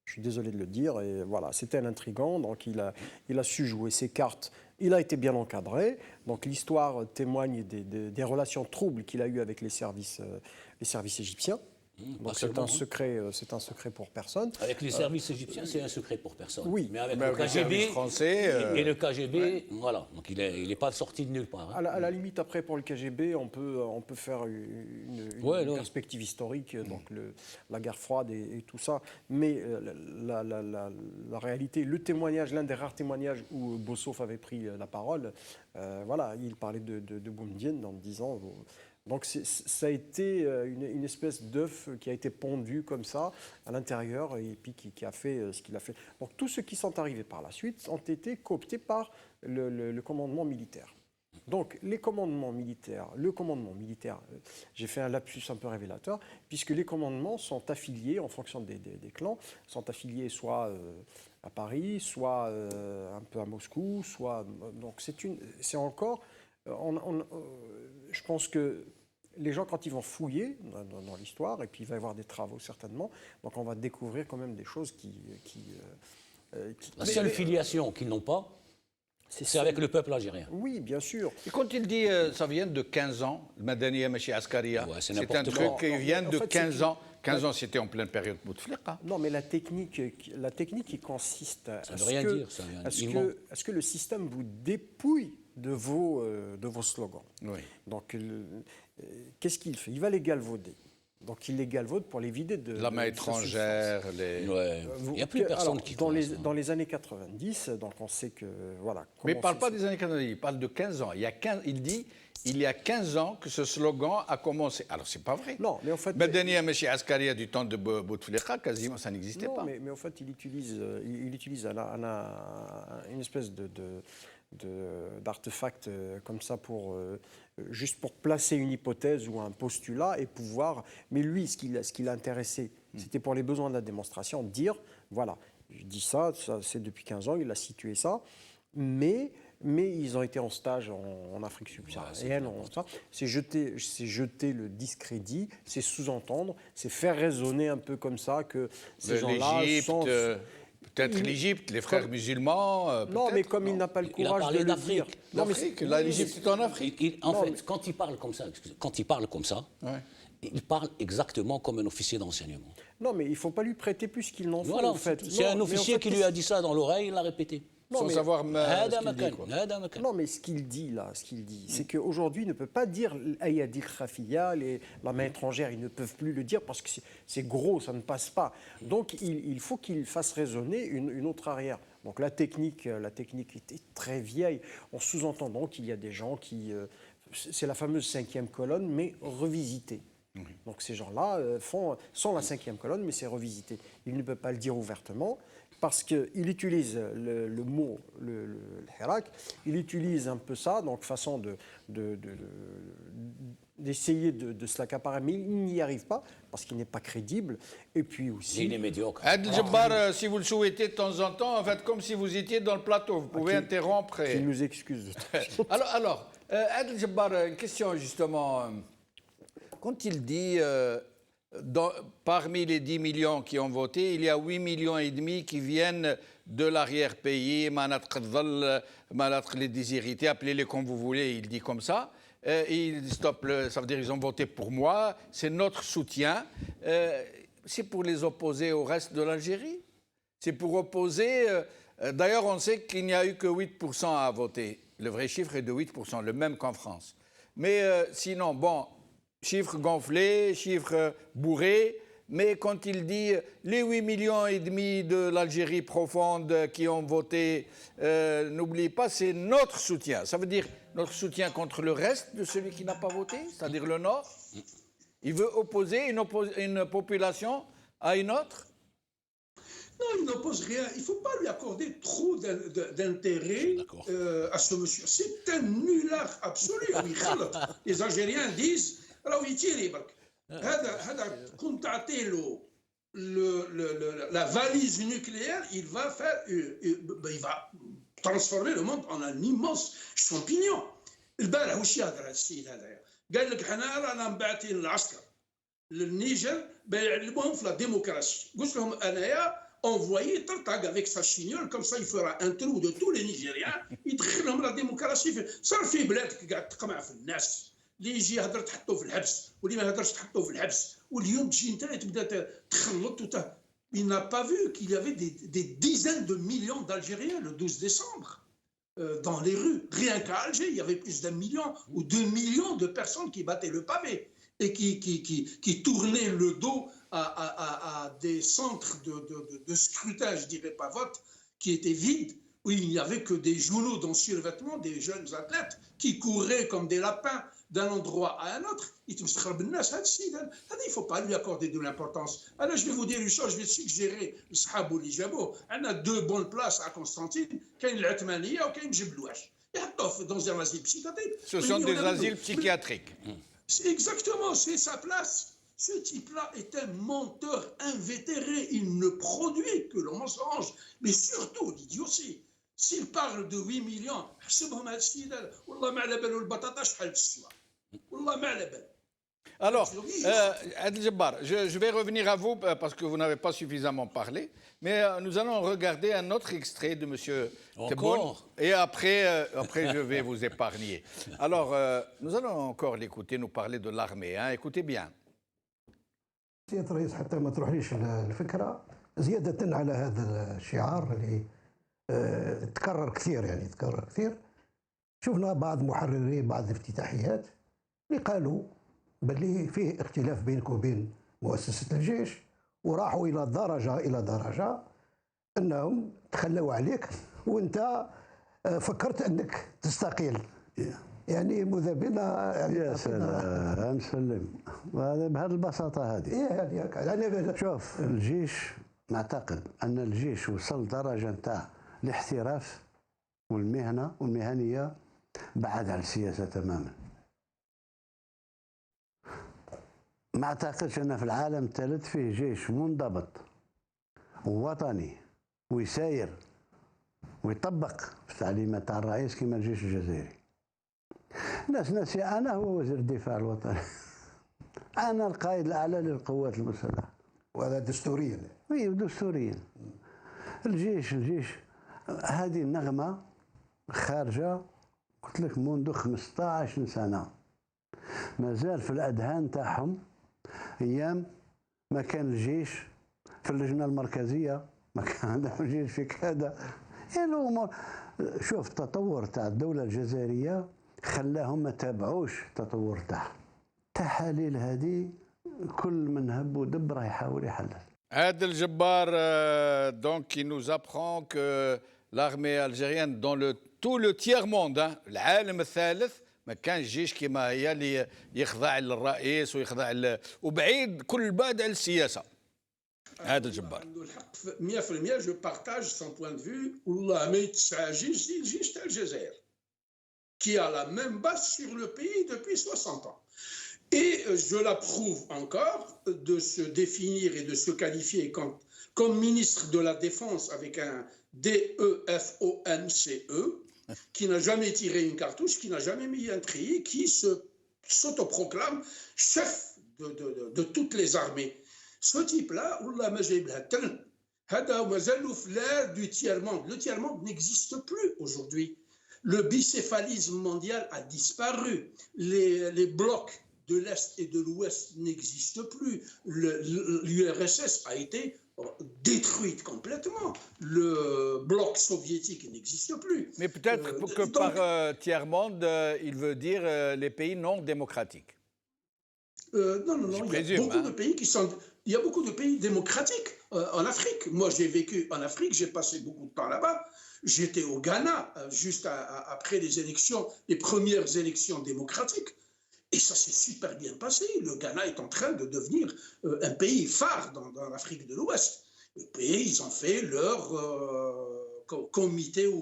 Je suis désolé de le dire. Et voilà, c'était un intrigant, donc il a su jouer ses cartes. Il a été bien encadré. Donc l'histoire témoigne des relations troubles qu'il a eues avec les services égyptiens. Donc c'est un secret pour personne. Avec les services égyptiens, c'est un secret pour personne. Oui. Mais avec le KGB français, et le KGB, voilà. Donc il n'est pas sorti de nulle part. Hein. À la limite, après, pour le KGB, on peut faire une perspective historique, donc la guerre froide et tout ça. Mais la réalité, le témoignage, l'un des rares témoignages où Bossoff avait pris la parole, voilà, il parlait de Boumedienne en disant... Donc ça a été une espèce d'œuf qui a été pondu comme ça à l'intérieur et puis qui a fait ce qu'il a fait. Donc tous ceux qui sont arrivés par la suite ont été cooptés par le commandement militaire. Donc le commandement militaire, j'ai fait un lapsus un peu révélateur, puisque les commandements sont affiliés en fonction des clans, sont affiliés soit à Paris, soit un peu à Moscou, soit... Donc c'est encore... je pense que les gens, quand ils vont fouiller dans l'histoire, et puis il va y avoir des travaux certainement, donc on va découvrir quand même des choses La seule filiation qu'ils n'ont pas, c'est avec le peuple algérien. Oui, bien sûr. Et quand il dit ça vient de 15 ans, le Madaniya Machi Askaria, c'est un truc qui vient de 15 ans. 15 ans, c'était en pleine période Bouteflika. Non, mais la technique qui consiste à ce que le système vous dépouille de vos slogans. Oui. Donc, qu'est-ce qu'il fait? Il va les galvauder. Donc, il les galvaude pour les vider de la main étrangère. Il n'y a plus personne qui dans les années 90, donc on sait que... Voilà, mais il ne parle pas des années 90, il parle de 15 ans. Il dit il y a 15 ans que ce slogan a commencé. Alors, ce n'est pas vrai. Non, mais en fait... Madaniya Machi Askaria du temps de Bouteflika, quasiment, ça n'existait pas. Mais en fait, il utilise une espèce d'artefact comme ça juste pour placer une hypothèse ou un postulat et pouvoir... Mais lui, ce qui l'a intéressé, c'était pour les besoins de la démonstration, dire, voilà, je dis ça c'est depuis 15 ans, il a situé ça, mais ils ont été en stage en Afrique subsaharienne, c'est jeter le discrédit, c'est sous-entendre, c'est faire raisonner un peu comme ça que ces gens-là sont... Peut-être l'Égypte, les frères musulmans. Non, mais comme il n'a pas le courage de le dire. Non, mais l'Égypte est en Afrique. En fait, quand il parle comme ça, il parle exactement comme un officier d'enseignement. Non, mais il ne faut pas lui prêter plus qu'il n'en faut, en fait. C'est un officier qui lui a dit ça dans l'oreille, il l'a répété. Sans savoir ce qu'il dit. Non, mais ce qu'il dit, c'est qu'aujourd'hui, il ne peut pas dire Ayadir Khafia, la main étrangère, ils ne peuvent plus le dire parce que c'est gros, ça ne passe pas. Donc, il faut qu'il fasse résonner une autre arrière. Donc, la technique était très vieille. En sous-entendant qu'il y a des gens qui... c'est la fameuse 5e colonne, mais revisitée. Donc, ces gens-là font sans la 5e colonne, mais c'est revisité. Il ne peut pas le dire ouvertement. Parce qu'il utilise le mot, le hirak, il utilise un peu ça, donc façon d'essayer de se l'accaparer, mais il n'y arrive pas, parce qu'il n'est pas crédible, et puis aussi... Il est médiocre. Adel Jabbar, si vous le souhaitez de temps en temps, en fait, comme si vous étiez dans le plateau, vous pouvez interrompre. Il nous excuse. Alors, Adel Jabbar, une question justement. Quand il dit... parmi les 10 millions qui ont voté, il y a 8,5 millions qui viennent de l'arrière-pays, les déshérités, appelez-les comme vous voulez, il dit comme ça. Il stoppe, ça veut dire qu'ils ont voté pour moi, c'est notre soutien. C'est pour les opposer au reste de l'Algérie. C'est pour opposer... D'ailleurs, on sait qu'il n'y a eu que 8% à voter. Le vrai chiffre est de 8%, le même qu'en France. Mais sinon, bon... Chiffre gonflé, chiffre bourré, mais quand il dit les 8,5 millions de l'Algérie profonde qui ont voté, n'oubliez pas, c'est notre soutien. Ça veut dire notre soutien contre le reste de celui qui n'a pas voté, c'est-à-dire le Nord. Il veut opposer une population à une autre. Non, il n'oppose rien. Il ne faut pas lui accorder trop d'intérêt à ce monsieur. C'est un nulard absolu. Les Algériens disent... راهو يتيري برك هذا كنت تعطي له la valise nucléaire, il va transformer le monde en un immense champignon. البارح واش يهضر هذا السيد هذايا قال لك حنا رانا مبعثين العسكر للنيجر باش يعلموهم في لا ديمقراطيه. قلت لهم انايا envoyé Tartag avec sa chignole, comme ça il fera un trou de tous les Nigériens, يدخلهم la démocratie. صار في بلادك قاعد تقمع في الناس، اللي يجي يهضر تحطوه في الحبس، واللي ما يهضرش تحطوه في الحبس، واليوم تجي انت تبدا تخلط Il n'a pas vu qu'il y avait des dizaines de millions d'Algériens le 12 décembre dans les rues. Rien qu'à Alger, il y avait plus d'1 million ou 2 millions de personnes qui battaient le pavé et qui tournaient le dos à des centres de scrutin, je dirais pas vote, qui étaient vides, où il n'y avait que des genoux dans survêtement, des jeunes athlètes qui couraient comme des lapins d'un endroit à un autre. Il ne faut pas lui accorder de l'importance. Alors je vais vous dire une chose, je vais suggérer le اللي جابوه. On a 2 bonnes places à Constantine, كاين العثمانية وكاين جبلواش. يحطوه dans un asile psychiatrique. Ce sont des asiles psychiatriques. Exactement, c'est sa place. Ce type-là est un menteur invétéré. Il ne produit que le mensonge, mais surtout l'idiotie. S'il parle de 8 millions, حسبهم هاد السيد هذا، والله ما على بالو البطاطا شحال تسوى. والله ما على بالو. Alors, Adel Jabbar, je vais revenir à vous parce que vous n'avez pas suffisamment parlé, mais nous allons regarder un autre extrait de M. Tebboune et après je vais vous épargner. Alors, nous allons encore l'écouter, nous parler de l'armée. Hein. Écoutez bien. سيادة الرئيس حتى ما تروحليش الفكرة زيادة على هذا الشعار اللي تكرر كثير يعني تكرر كثير. شفنا بعض محرري بعض الافتتاحيات اللي قالوا باللي فيه اختلاف بينك وبين مؤسسة الجيش وراحوا إلى درجة أنهم تخلوا عليك وأنت فكرت أنك تستقيل يعني مذابين يعني يا سلام سلم وهذا بهذه البساطة هذه يعني شوف الجيش نعتقد أن الجيش وصل درجة نتاع الاحتراف والمهنة والمهنية بعد عن السياسة تماما. ما اعتقدش ان في العالم الثالث فيه جيش منضبط ووطني ويساير ويطبق في تعليمات تاع الرئيس كما الجيش الجزائري. الناس ناسيه انا هو وزير الدفاع الوطني. انا القائد الاعلى للقوات المسلحه. وهذا دستوريا. اي دستوريا. الجيش هذه النغمه خارجه قلت لك منذ 15 سنه. مازال في الاذهان تاعهم ايام ما كان الجيش في اللجنه المركزيه، ما كان عندهم الجيش في كذا. يعني الامور شوف التطور تاع الدوله الجزائريه خلاهم ما تابعوش التطور تاعها. التحاليل هذه كل من هب ودب راه يحاول يحلل. Adel Jabbar, donc, qui nous apprend que l'armée algérienne, dans tout le tiers-monde, hein, العالم الثالث، ما كانش جيش كما هي اللي يخضع للرئيس ويخضع وبعيد كل بعد على السياسه. هذا الجبار عنده الحق 100%. جو بارتاج سون بوين دو فيو. والله ما يتسع جيش زي الجيش تاع الجزائر qui a la même base sur le pays depuis 60 ans. Et je l'approuve encore de se définir et de se qualifier comme ministre de la Défense avec un DEFONCE, qui n'a jamais tiré une cartouche, qui n'a jamais mis un treillis, qui s'autoproclame chef de toutes les armées. Ce type-là, du tiers-monde. Le tiers-monde n'existe plus aujourd'hui. Le bicéphalisme mondial a disparu. Les blocs de l'Est et de l'Ouest n'existent plus. L'URSS a été détruite complètement. Le bloc soviétique n'existe plus. Mais peut-être que donc, par tiers-monde, il veut dire les pays non démocratiques. Non. Il y a beaucoup de pays démocratiques en Afrique. Moi, j'ai vécu en Afrique, j'ai passé beaucoup de temps là-bas. J'étais au Ghana, juste après les premières élections démocratiques. Et ça s'est super bien passé. Le Ghana est en train de devenir un pays phare dans l'Afrique de l'Ouest. Et ils ont fait leur comité ou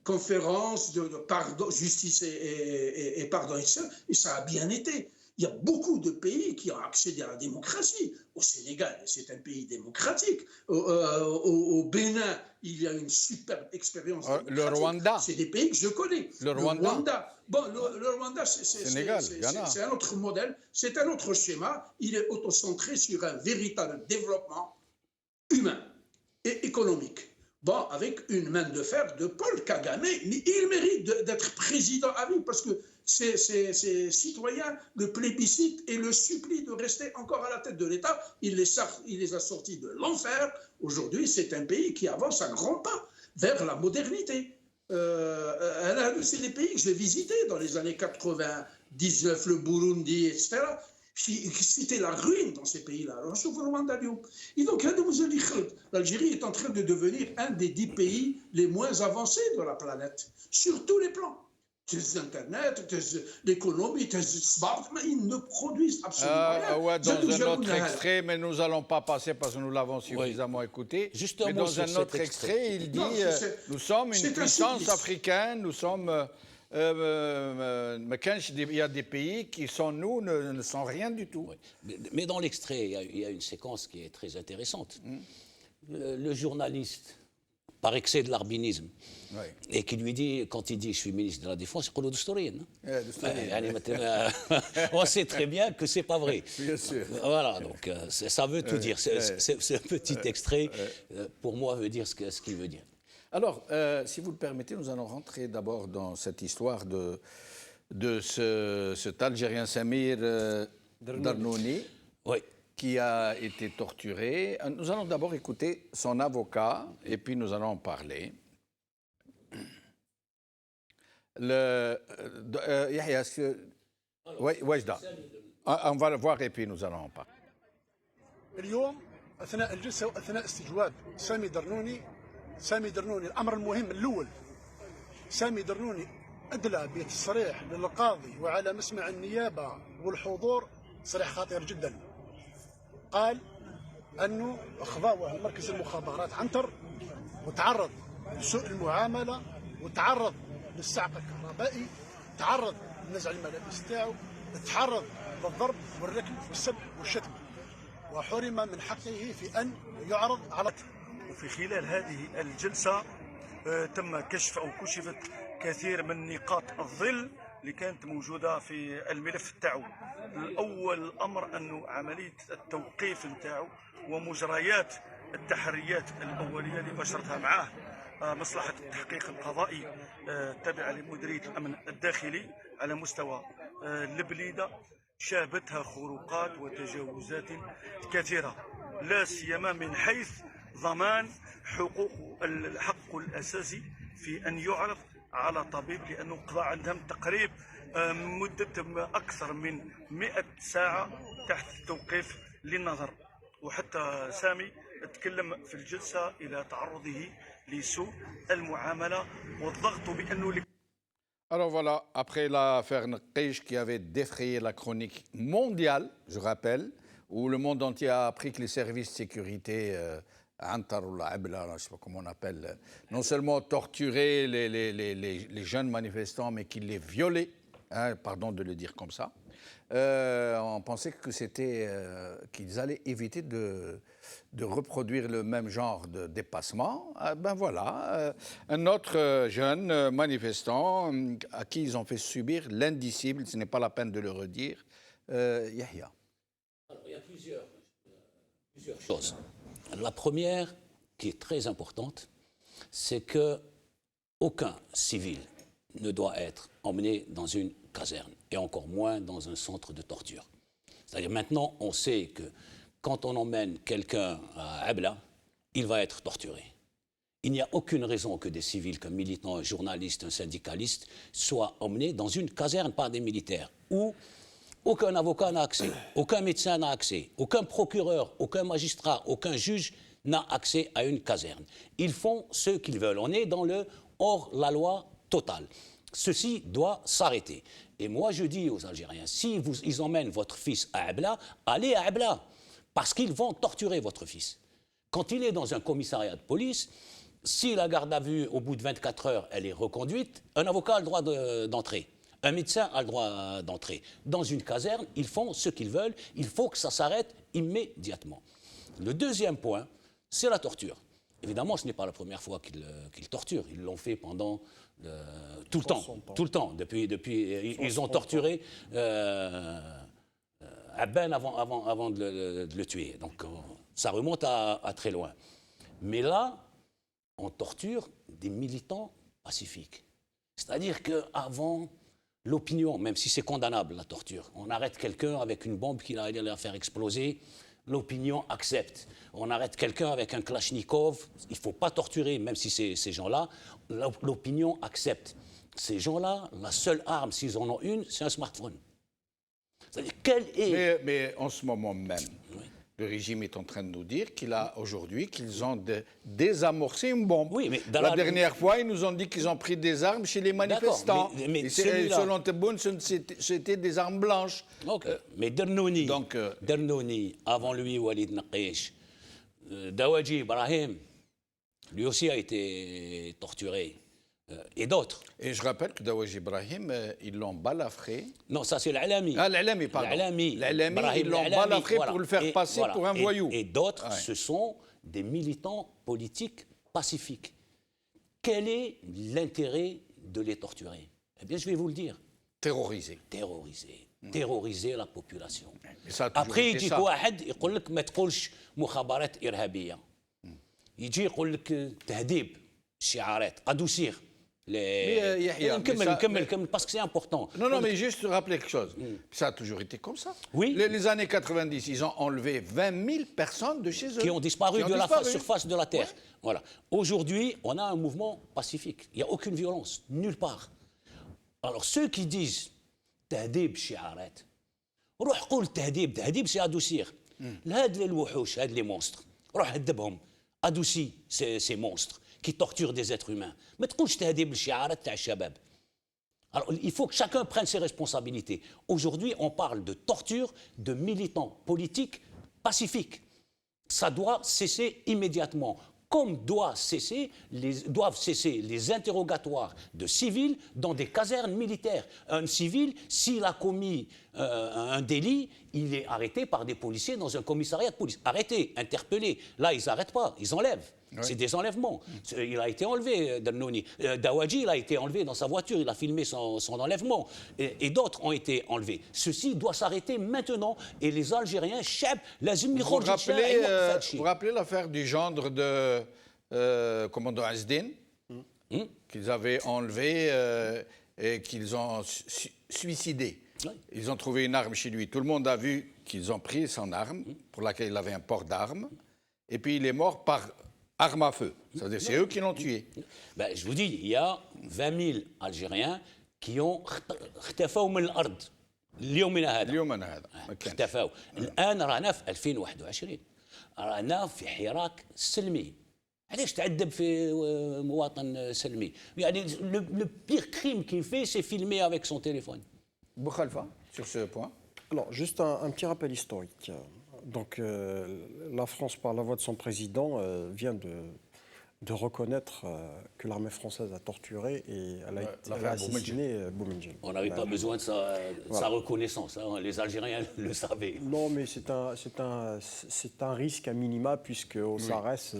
conférence de pardon, justice et pardon, et ça a bien été. Il y a beaucoup de pays qui ont accédé à la démocratie. Au Sénégal, c'est un pays démocratique. Au Bénin, il y a une superbe expérience. Le Rwanda. C'est des pays que je connais. Le Rwanda. Bon, le Rwanda, c'est un autre modèle, c'est un autre schéma. Il est autocentré sur un véritable développement humain. et économique. Bon, avec une main de fer de Paul Kagame, mais il mérite d'être président à vie parce que ces citoyens le plébiscitent et le supplient de rester encore à la tête de l'État. Il les a sortis de l'enfer. Aujourd'hui, c'est un pays qui avance à grands pas vers la modernité. C'est des pays que j'ai visités dans les années 99, le Burundi, etc. C'était la ruine dans ces pays-là. Et donc, l'Algérie est en train de devenir un des 10 pays les moins avancés de la planète, sur tous les plans. Internet, l'économie, ils ne produisent absolument rien. Ouais, dans un autre extrait, mais nous n'allons pas passer parce que nous l'avons suffisamment écouté. Juste mais dans un autre extrait, il dit nous sommes une puissance africaine, nous sommes. Il y a des pays qui, sans nous, ne sont rien du tout. Oui. Mais dans l'extrait, il y a une séquence qui est très intéressante. Le journaliste, par excès de l'arbinisme, et qui lui dit, quand il dit je suis ministre de la Défense, on sait très bien que c'est pas vrai. Bien sûr. Voilà, donc ça veut tout dire. Ce petit extrait, pour moi, veut dire ce qu'il veut dire. Alors, si vous le permettez, nous allons rentrer d'abord dans cette histoire de cet Algérien Samir Darnouni, qui a été torturé. Nous allons d'abord écouter son avocat, et puis nous allons en parler. Yahya, est-ce que... Oui, Wajda. On va le voir, et puis nous allons en parler. اليوم أثناء الجلسة وأثناء استجواب سامي درنوني الأمر المهم الأول سامي درنوني أدلى بتصريح للقاضي وعلى مسمع النيابة والحضور تصريح خطير جدا. قال أنه أخضعه مركز المخابرات عنتر وتعرض لسوء المعاملة وتعرض للصعق الكهربائي، تعرض لنزع الملابس تاعو، تعرض للضرب والركب والسب والشتم، وحرم من حقه في أن يعرض على. وفي خلال هذه الجلسة تم كشف أو كشفت كثير من نقاط الظل اللي كانت موجودة في الملف تاعو. الأول أمر أنه عملية التوقيف نتاعو ومجريات التحريات الأولية اللي بشرتها معاه مصلحة التحقيق القضائي التابعة لمديرية الأمن الداخلي على مستوى البليدة شابتها خروقات وتجاوزات كثيرة، لا سيما من حيث ضمان الحق الأساسي في أن يعرض على طبيب، لأنه قضى عندهم تقريب مدة أكثر من 100 ساعة تحت التوقيف للنظر. وحتى سامي تكلم في الجلسة إلى تعرضه لسوء المعاملة والضغط بأنه. Alors voilà, après l'affaire Nqeish qui avait défrayé la chronique mondiale, je rappelle, où le monde entier a appris que les services de sécurité, Antar ou la Abla, je ne sais pas comment on appelle, non seulement torturaient les jeunes manifestants, mais qu'ils les violaient, pardon de le dire comme ça, on pensait que c'était qu'ils allaient éviter de reproduire le même genre de dépassement. Ben voilà, un autre jeune manifestant à qui ils ont fait subir l'indicible, ce n'est pas la peine de le redire, Yahya. Alors, il y a plusieurs choses. La première, qui est très importante, c'est que aucun civil ne doit être emmené dans une caserne, et encore moins dans un centre de torture. C'est-à-dire maintenant, on sait que quand on emmène quelqu'un à Abla, il va être torturé. Il n'y a aucune raison que des civils, qu'un militant, un journaliste, un syndicaliste, soient emmenés dans une caserne par des militaires, où aucun avocat n'a accès, aucun médecin n'a accès, aucun procureur, aucun magistrat, aucun juge n'a accès à une caserne. Ils font ce qu'ils veulent. On est dans le hors-la-loi total. Ceci doit s'arrêter. Et moi, je dis aux Algériens, si ils emmènent votre fils à Abla, allez à Abla, parce qu'ils vont torturer votre fils. Quand il est dans un commissariat de police, si la garde à vue, au bout de 24 heures, elle est reconduite, un avocat a le droit d'entrer. Un médecin a le droit d'entrer. Dans une caserne, ils font ce qu'ils veulent. Il faut que ça s'arrête immédiatement. Le deuxième point, c'est la torture. Évidemment, ce n'est pas la première fois qu'ils torturent. Ils l'ont fait pendant tout le temps. Depuis, ils ont torturé Abben avant de le tuer. Donc, ça remonte à très loin. Mais là, on torture des militants pacifiques. C'est-à-dire qu'avant, l'opinion, même si c'est condamnable la torture, on arrête quelqu'un avec une bombe qui allait la faire exploser, l'opinion accepte. On arrête quelqu'un avec un Kalachnikov, il ne faut pas torturer, même si c'est ces gens-là, l'opinion accepte. Ces gens-là, la seule arme, s'ils en ont une, c'est un smartphone. C'est-à-dire, quel est... Mais en ce moment même, le régime est en train de nous dire qu'ils ont désamorcé une bombe. Oui, mais la dernière fois, ils nous ont dit qu'ils ont pris des armes chez les manifestants. Mais selon Tebboune, c'était des armes blanches. Mais Dernouni, avant lui, Walid Naqesh, Dawaji Ibrahim, lui aussi a été torturé. Et d'autres. Et je rappelle que Dawaji Ibrahim, ils l'ont balafré. Non, ça c'est l'Alami. Ah, l'Alami, pardon. L'Alami, ils l'ont balafré pour le faire passer pour un voyou. Et d'autres, ce sont des militants politiques pacifiques. Quel est l'intérêt de les torturer? Eh bien, je vais vous le dire. Terroriser. Terroriser la population. Après, il dit واحد يقول لك ما تقولش مخابرات إرهابية. يجي يقول لك تهذيب الشعارات adoucir. Comme parce que c'est important. Non, mais juste rappeler quelque chose. Ça a toujours été comme ça. Oui. Les années 90, ils ont enlevé 20 000 personnes de chez eux. Qui ont disparu de la surface de la Terre. Ouais. Voilà. Aujourd'hui, on a un mouvement pacifique. Il n'y a aucune violence, nulle part. Alors, ceux qui disent تهذيب الشعارات روح قول تهذيب c'est adoucir. هاد الوحوش هاد les monstres روح هدبهم adoucis ces monstres qui torturent des êtres humains. ما تقولش تهذيب الشعارات تاع الشباب. Alors, il faut que chacun prenne ses responsabilités. Aujourd'hui, on parle de torture de militants politiques pacifiques. Ça doit cesser immédiatement. Comme doivent cesser les interrogatoires de civils dans des casernes militaires. Un civil, s'il a commis un délit, il est arrêté par des policiers dans un commissariat de police. Arrêté, interpellé. Là, ils n'arrêtent pas, ils enlèvent. Oui. C'est des enlèvements. Il a été enlevé, Dernouni. Dawaji, il a été enlevé dans sa voiture, il a filmé son enlèvement. Et d'autres ont été enlevés. Ceci doit s'arrêter maintenant. Et les Algériens, vous rappelez l'affaire du gendre de commandant Azdin, qu'ils avaient enlevé et qu'ils ont suicidé. Oui. Ils ont trouvé une arme chez lui. Tout le monde a vu qu'ils ont pris son arme, pour laquelle il avait un port d'armes. Et puis il est mort par arme à feu. C'est-à-dire c'est eux qui l'ont tué. Ben, je vous dis, il y a 20 000 Algériens qui ont اختفوا من الأرض اليومنا هذا. اختفوا. الآن رانا في 2021. رانا في حراك سلمي. علاش تعذب في مواطن سلمي؟ يعني le pire crime qu'il fait, c'est filmer avec son téléphone. Boukhalifa, sur ce point. Alors, juste un petit rappel historique. Donc, la France, par la voix de son président, vient de reconnaître que l'armée française a torturé et elle a assassiné Boumendjel. On n'avait pas besoin de sa reconnaissance, hein, les Algériens le savaient. Non, mais c'est un risque à minima, puisque au SARES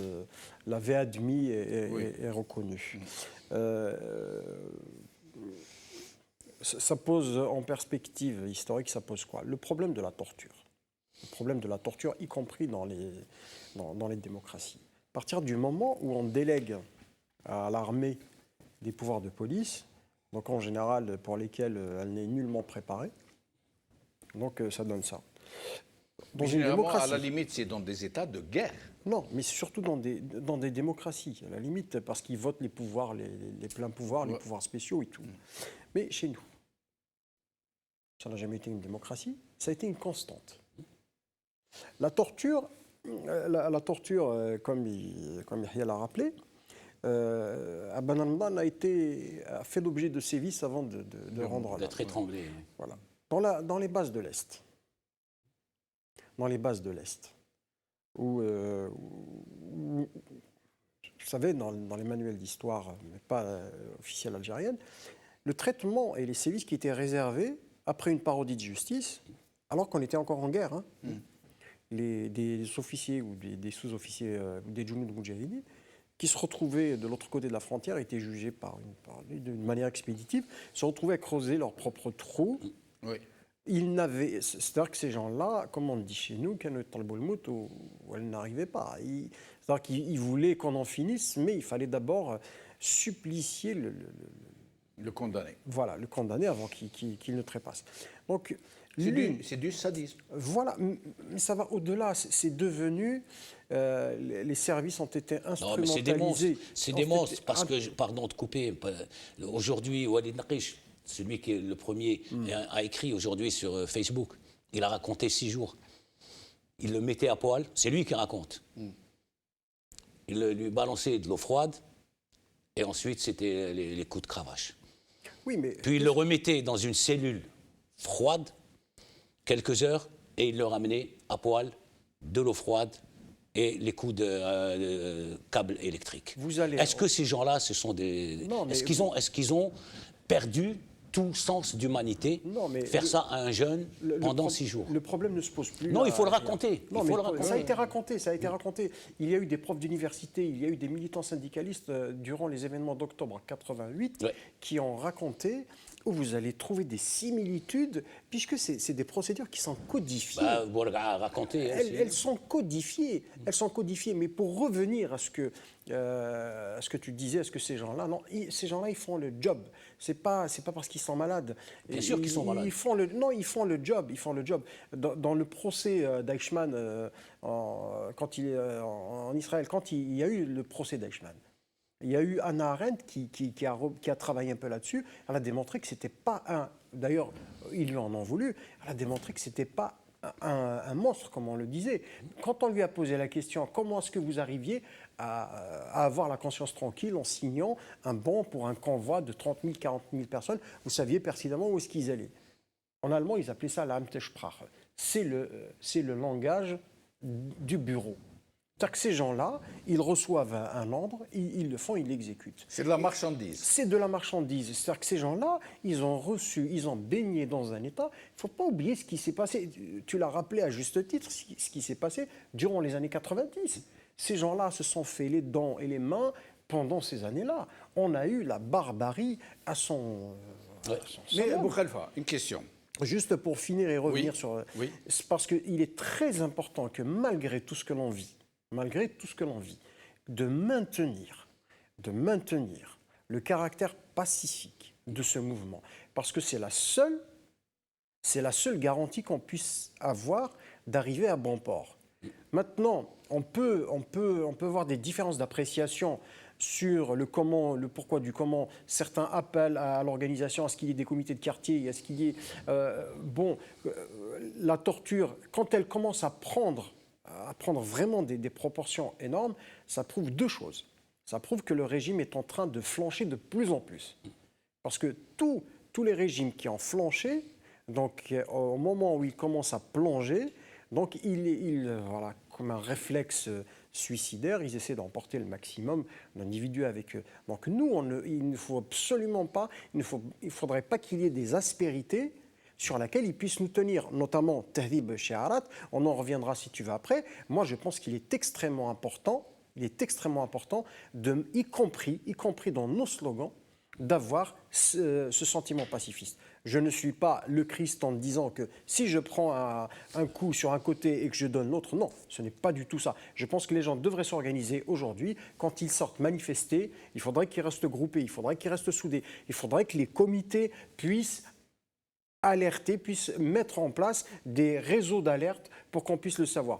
l'avait admis et reconnu. Ça pose, en perspective historique, ça pose quoi? Le problème de la torture. Le problème de la torture, y compris dans les démocraties. À partir du moment où on délègue à l'armée des pouvoirs de police, donc en général pour lesquels elle n'est nullement préparée, donc ça donne ça. Dans une démocratie, à la limite, c'est dans des états de guerre. Non, mais surtout dans des démocraties, à la limite, parce qu'ils votent les pouvoirs, les pleins pouvoirs, les pouvoirs spéciaux et tout. Mais chez nous, ça n'a jamais été une démocratie, ça a été une constante. La torture, comme Yahya l'a rappelé, à Ben Ramadan a fait l'objet de sévices avant de rendre d'être étranglé. Voilà. Dans les bases de l'Est. Où vous savez, dans les manuels d'histoire, mais pas officielle algérienne, le traitement et les sévices qui étaient réservés après une parodie de justice, alors qu'on était encore en guerre, hein, des officiers ou des sous-officiers, des Djounoud Moudjahidine, qui se retrouvaient de l'autre côté de la frontière, étaient jugés d'une manière expéditive, se retrouvaient à creuser leur propre trou C'est-à-dire que ces gens-là, comme on dit chez nous, où elles n'arrivaient pas. C'est-à-dire qu'ils voulaient qu'on en finisse, mais il fallait d'abord supplicier le condamné. Voilà, le condamné avant qu'il ne trépasse. Donc, c'est du sadisme. Voilà, mais ça va au-delà. C'est devenu... les services ont été instrumentalisés. C'est des monstres, parce que, pardon de couper, aujourd'hui, Walid Naqish, celui qui est le premier, a écrit aujourd'hui sur Facebook, il a raconté 6 jours. Il le mettait à poil, c'est lui qui raconte. Il lui balançait de l'eau froide, et ensuite c'était les coups de cravache. Oui, mais... Puis il le remettait dans une cellule froide, quelques heures, et il le ramenait à poil, de l'eau froide, et les coups de câbles électriques. Est-ce que ces gens-là, ce sont des... Est-ce qu'ils ont perdu tout sens d'humanité, faire ça à un jeune pendant 6 jours? Le problème ne se pose plus. Non, il faut le raconter. Ça a été raconté, Il y a eu des profs d'université, il y a eu des militants syndicalistes durant les événements d'octobre 88 qui ont raconté, où vous allez trouver des similitudes, puisque c'est des procédures qui sont codifiées. Vous racontez. Elles sont codifiées. Mais pour revenir à ce que tu disais, est-ce que ces gens-là, ces gens-là, ils font le job. C'est pas parce qu'ils sont malades. Bien sûr qu'ils sont malades. Ils font le job. Dans le procès d'Eichmann, quand il est en Israël, quand il y a eu le procès d'Eichmann, il y a eu Hannah Arendt qui a travaillé un peu là-dessus. Elle a démontré que c'était pas un... D'ailleurs, ils lui en ont voulu. Elle a démontré que c'était pas un monstre, comme on le disait. Quand on lui a posé la question, comment est-ce que vous arriviez à avoir la conscience tranquille en signant un bon pour un convoi de 30 000, 40 000 personnes, vous saviez pertinemment où est-ce qu'ils allaient. En allemand, ils appelaient ça la Amtssprache. C'est le langage du bureau. C'est-à-dire que ces gens-là, ils reçoivent un ordre, ils le font, ils l'exécutent. C'est de la marchandise. C'est de la marchandise. C'est-à-dire que ces gens-là, ils ont baigné dans un état. Il ne faut pas oublier ce qui s'est passé. Tu l'as rappelé à juste titre, ce qui s'est passé durant les années 90. Ces gens-là se sont fait les dents et les mains pendant ces années-là. On a eu la barbarie à son Mais Abou Khalfa, une question. Juste pour finir et revenir sur... C'est parce qu'il est très important que malgré tout ce que l'on vit, de maintenir le caractère pacifique de ce mouvement. Parce que c'est la seule garantie qu'on puisse avoir d'arriver à bon port. Maintenant, on peut voir des différences d'appréciation sur le comment, le pourquoi du comment. Certains appellent à l'organisation, à ce qu'il y ait des comités de quartier, à ce qu'il y ait... la torture, quand elle commence à prendre vraiment des proportions énormes, ça prouve 2 choses. Ça prouve que le régime est en train de flancher de plus en plus. Parce que tous les régimes qui ont flanché, donc au moment où ils commencent à plonger, donc voilà, comme un réflexe suicidaire, ils essaient d'emporter le maximum d'individus avec eux. Donc nous, il ne faut absolument pas, il ne faudrait pas qu'il y ait des aspérités sur laquelle ils puissent nous tenir, notamment Tahdhib Shi'arat, on en reviendra si tu veux après. Moi, je pense qu'il est extrêmement important, y compris dans nos slogans, d'avoir ce sentiment pacifiste. Je ne suis pas le Christ en disant que si je prends un coup sur un côté et que je donne l'autre, non, ce n'est pas du tout ça. Je pense que les gens devraient s'organiser aujourd'hui. Quand ils sortent manifester, il faudrait qu'ils restent groupés, il faudrait qu'ils restent soudés, il faudrait que les comités puissent alerter, puissent mettre en place des réseaux d'alerte pour qu'on puisse le savoir.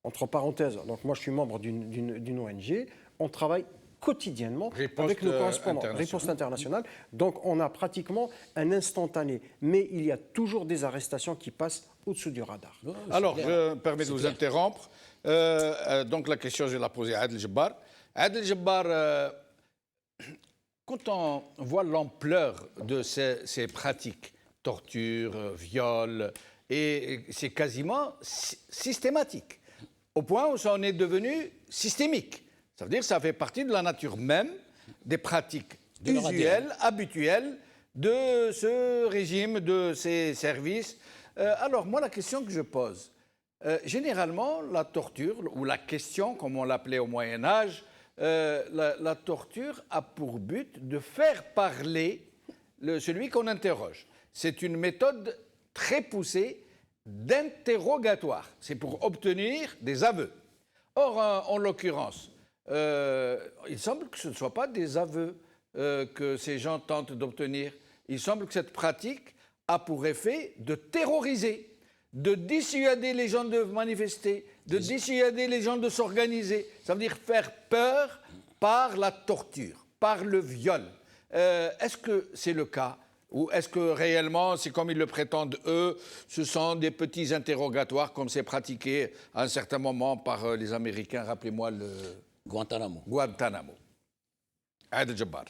Entre parenthèses, donc moi je suis membre d'une ONG, on travaille quotidiennement avec nos correspondants, Riposte internationale. Donc on a pratiquement un instantané, mais il y a toujours des arrestations qui passent au-dessous du radar. Alors, je me permets de vous interrompre. Donc la question, je vais la poser à Adel Jabbar. Adel Jabbar, quand on voit l'ampleur de ces pratiques, torture, viol, et c'est quasiment systématique, au point où ça en est devenu systémique. Ça veut dire que ça fait partie de la nature même des pratiques usuelles, habituelles de ce régime, de ces services. Alors moi, la question que je pose, généralement, la torture, ou la question, comme on l'appelait au Moyen-Âge, la torture a pour but de faire parler celui qu'on interroge. C'est une méthode très poussée d'interrogatoire. C'est pour obtenir des aveux. Or, en l'occurrence, il semble que ce ne soit pas des aveux que ces gens tentent d'obtenir. Il semble que cette pratique a pour effet de terroriser, de dissuader les gens de manifester, de dissuader les gens de s'organiser. Ça veut dire faire peur par la torture, par le viol. Est-ce que c'est le cas? Ou est-ce que réellement, c'est comme ils le prétendent eux, ce sont des petits interrogatoires comme c'est pratiqué à un certain moment par les Américains, rappelez-moi le... Guantanamo. Guantanamo. Adel Jabbar.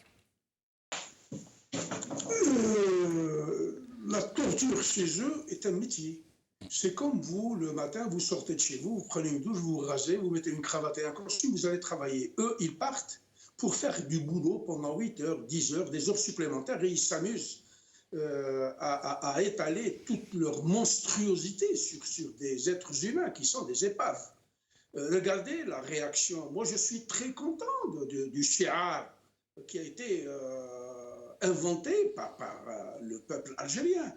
La torture chez eux est un métier. C'est comme vous, le matin, vous sortez de chez vous, vous prenez une douche, vous vous rasez, vous mettez une cravate et un costume, vous allez travailler. Eux, ils partent pour faire du boulot pendant 8 heures, 10 heures, des heures supplémentaires, et ils s'amusent à étaler toute leur monstruosité sur des êtres humains qui sont des épaves. Regardez la réaction. Moi, je suis très content du shi'ar qui a été inventé par le peuple algérien.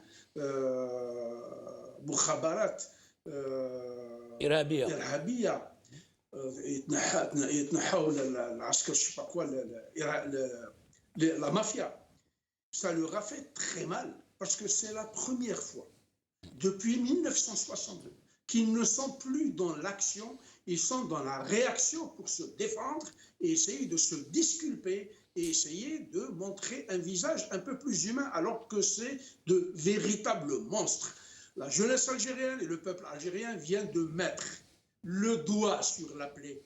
Mukhabarat إرهابية يتنحوا العسكر je sais pas quoi la mafia. Ça leur a fait très mal parce que c'est la première fois depuis 1962 qu'ils ne sont plus dans l'action, ils sont dans la réaction pour se défendre et essayer de se disculper et essayer de montrer un visage un peu plus humain alors que c'est de véritables monstres. La jeunesse algérienne et le peuple algérien viennent de mettre le doigt sur la plaie.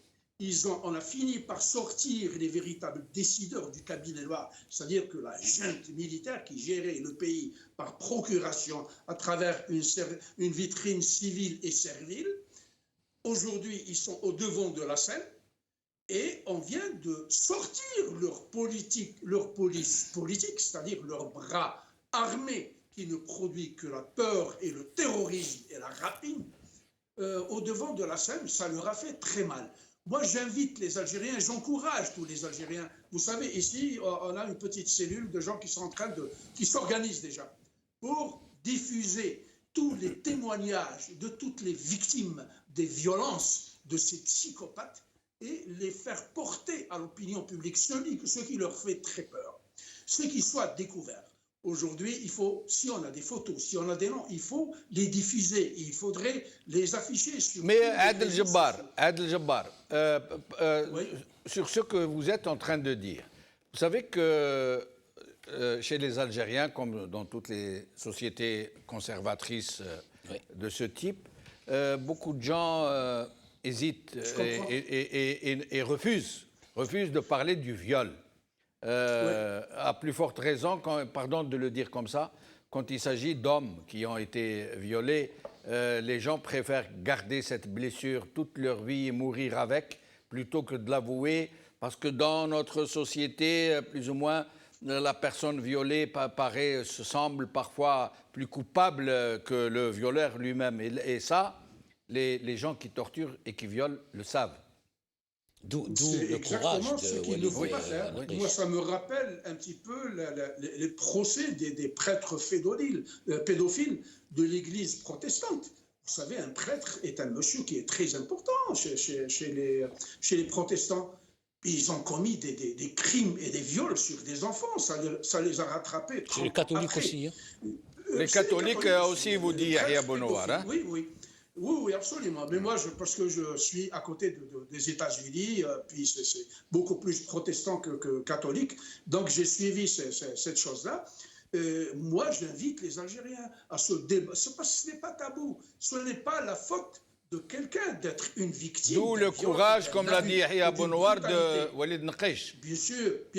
On a fini par sortir les véritables décideurs du cabinet noir, c'est-à-dire que la junte militaire qui gérait le pays par procuration à travers une vitrine civile et servile. Aujourd'hui, ils sont au devant de la scène et on vient de sortir leur police politique, c'est-à-dire leur bras armé qui ne produit que la peur et le terrorisme et la rapine. Au devant de la scène, ça leur a fait très mal. Moi, j'invite les Algériens, j'encourage tous les Algériens. Vous savez, ici, on a une petite cellule de gens qui sont en train qui s'organisent déjà pour diffuser tous les témoignages de toutes les victimes des violences de ces psychopathes et les faire porter à l'opinion publique, ce qui leur fait très peur, ce qui soit découvert. Aujourd'hui, il faut, si on a des photos, si on a des noms, il faut les diffuser. Il faudrait les afficher sur... Mais Adel Jabbar, oui. Sur ce que vous êtes en train de dire, vous savez que chez les Algériens, comme dans toutes les sociétés conservatrices de ce type, beaucoup de gens hésitent et refusent de parler du viol. À plus forte raison, pardon de le dire comme ça, quand il s'agit d'hommes qui ont été violés, les gens préfèrent garder cette blessure toute leur vie et mourir avec, plutôt que de l'avouer, parce que dans notre société, plus ou moins, la personne violée semble parfois plus coupable que le violeur lui-même. Et ça, les gens qui torturent et qui violent le savent. D'où c'est le courage exactement ce qu'il ne faut pas faire. Moi, ça me rappelle un petit peu les procès des prêtres pédophiles de l'Église protestante. Vous savez, un prêtre est un monsieur qui est très important chez les protestants. Ils ont commis des crimes et des viols sur des enfants. Ça les a rattrapés. Chez les catholiques aussi. Hein. Les catholiques aussi, vous dites Yahya Bonouar. Hein? Oui, absolument. Mais moi, parce que je suis à côté des États-Unis, puis c'est beaucoup plus protestant que catholique, donc j'ai suivi cette chose-là. Moi, j'invite les Algériens à se débattre. Ce n'est pas tabou. Ce n'est pas la faute de quelqu'un d'être une victime. D'où le courage, comme l'a dit Yahya Bonouar, de Walid Nqeish. Bien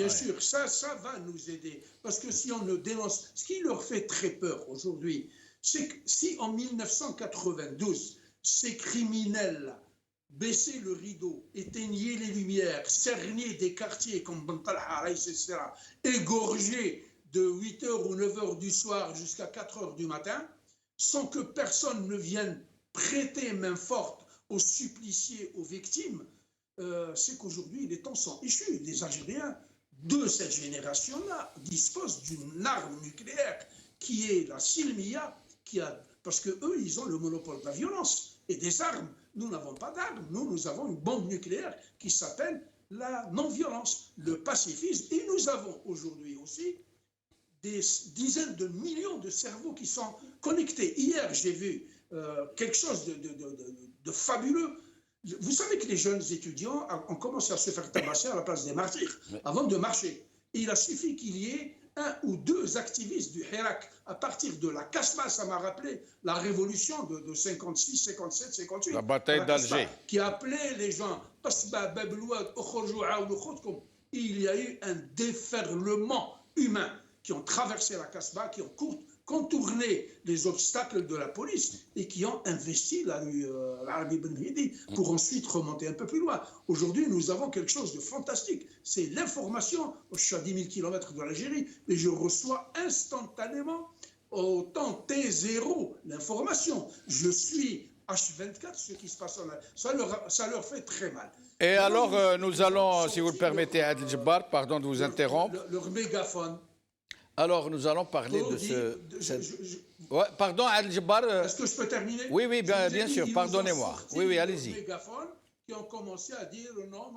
sûr, ça va nous aider. Parce que si on le dénonce, ce qui leur fait très peur aujourd'hui, c'est que si en 1992, ces criminels baissaient le rideau, éteignaient les lumières, cernaient des quartiers comme Bentalha, etc., égorgeaient de 8h ou 9h du soir jusqu'à 4h du matin, sans que personne ne vienne prêter main forte aux suppliciés, aux victimes, c'est qu'aujourd'hui, les temps sont échus. Les Algériens de cette génération-là disposent d'une arme nucléaire qui est la silmiya, parce que eux, ils ont le monopole de la violence et des armes. Nous n'avons pas d'armes. Nous avons une bombe nucléaire qui s'appelle la non-violence, le pacifisme. Et nous avons aujourd'hui aussi des dizaines de millions de cerveaux qui sont connectés. Hier, j'ai vu quelque chose de fabuleux. Vous savez que les jeunes étudiants ont commencé à se faire tabasser à la place des martyrs avant de marcher. Et il a suffi qu'il y ait 1 ou 2 activistes du Hirak à partir de la Casbah, ça m'a rappelé la révolution de 56, 57, 58. La bataille d'Alger. Qui appelait les gens. Il y a eu un déferlement humain qui ont traversé la Casbah, qui ont contourné les obstacles de la police et qui ont investi la rue Arabi Ben Mehdi pour ensuite remonter un peu plus loin. Aujourd'hui, nous avons quelque chose de fantastique. C'est l'information. Je suis à 10 000 km de l'Algérie et je reçois instantanément au temps T0 l'information. Je suis H24, ce qui se passe en Algérie. Ça leur fait très mal. Et alors, nous allons, si vous le permettez, Adel Djebbar, pardon de vous interrompre. Leur mégaphone. Alors, nous allons parler de ce... Ouais, pardon, Adel Djebbar. Est-ce que je peux terminer? Oui, oui, bien sûr, pardonnez-moi. Oui, allez-y. Mégaphones qui ont commencé à dire non,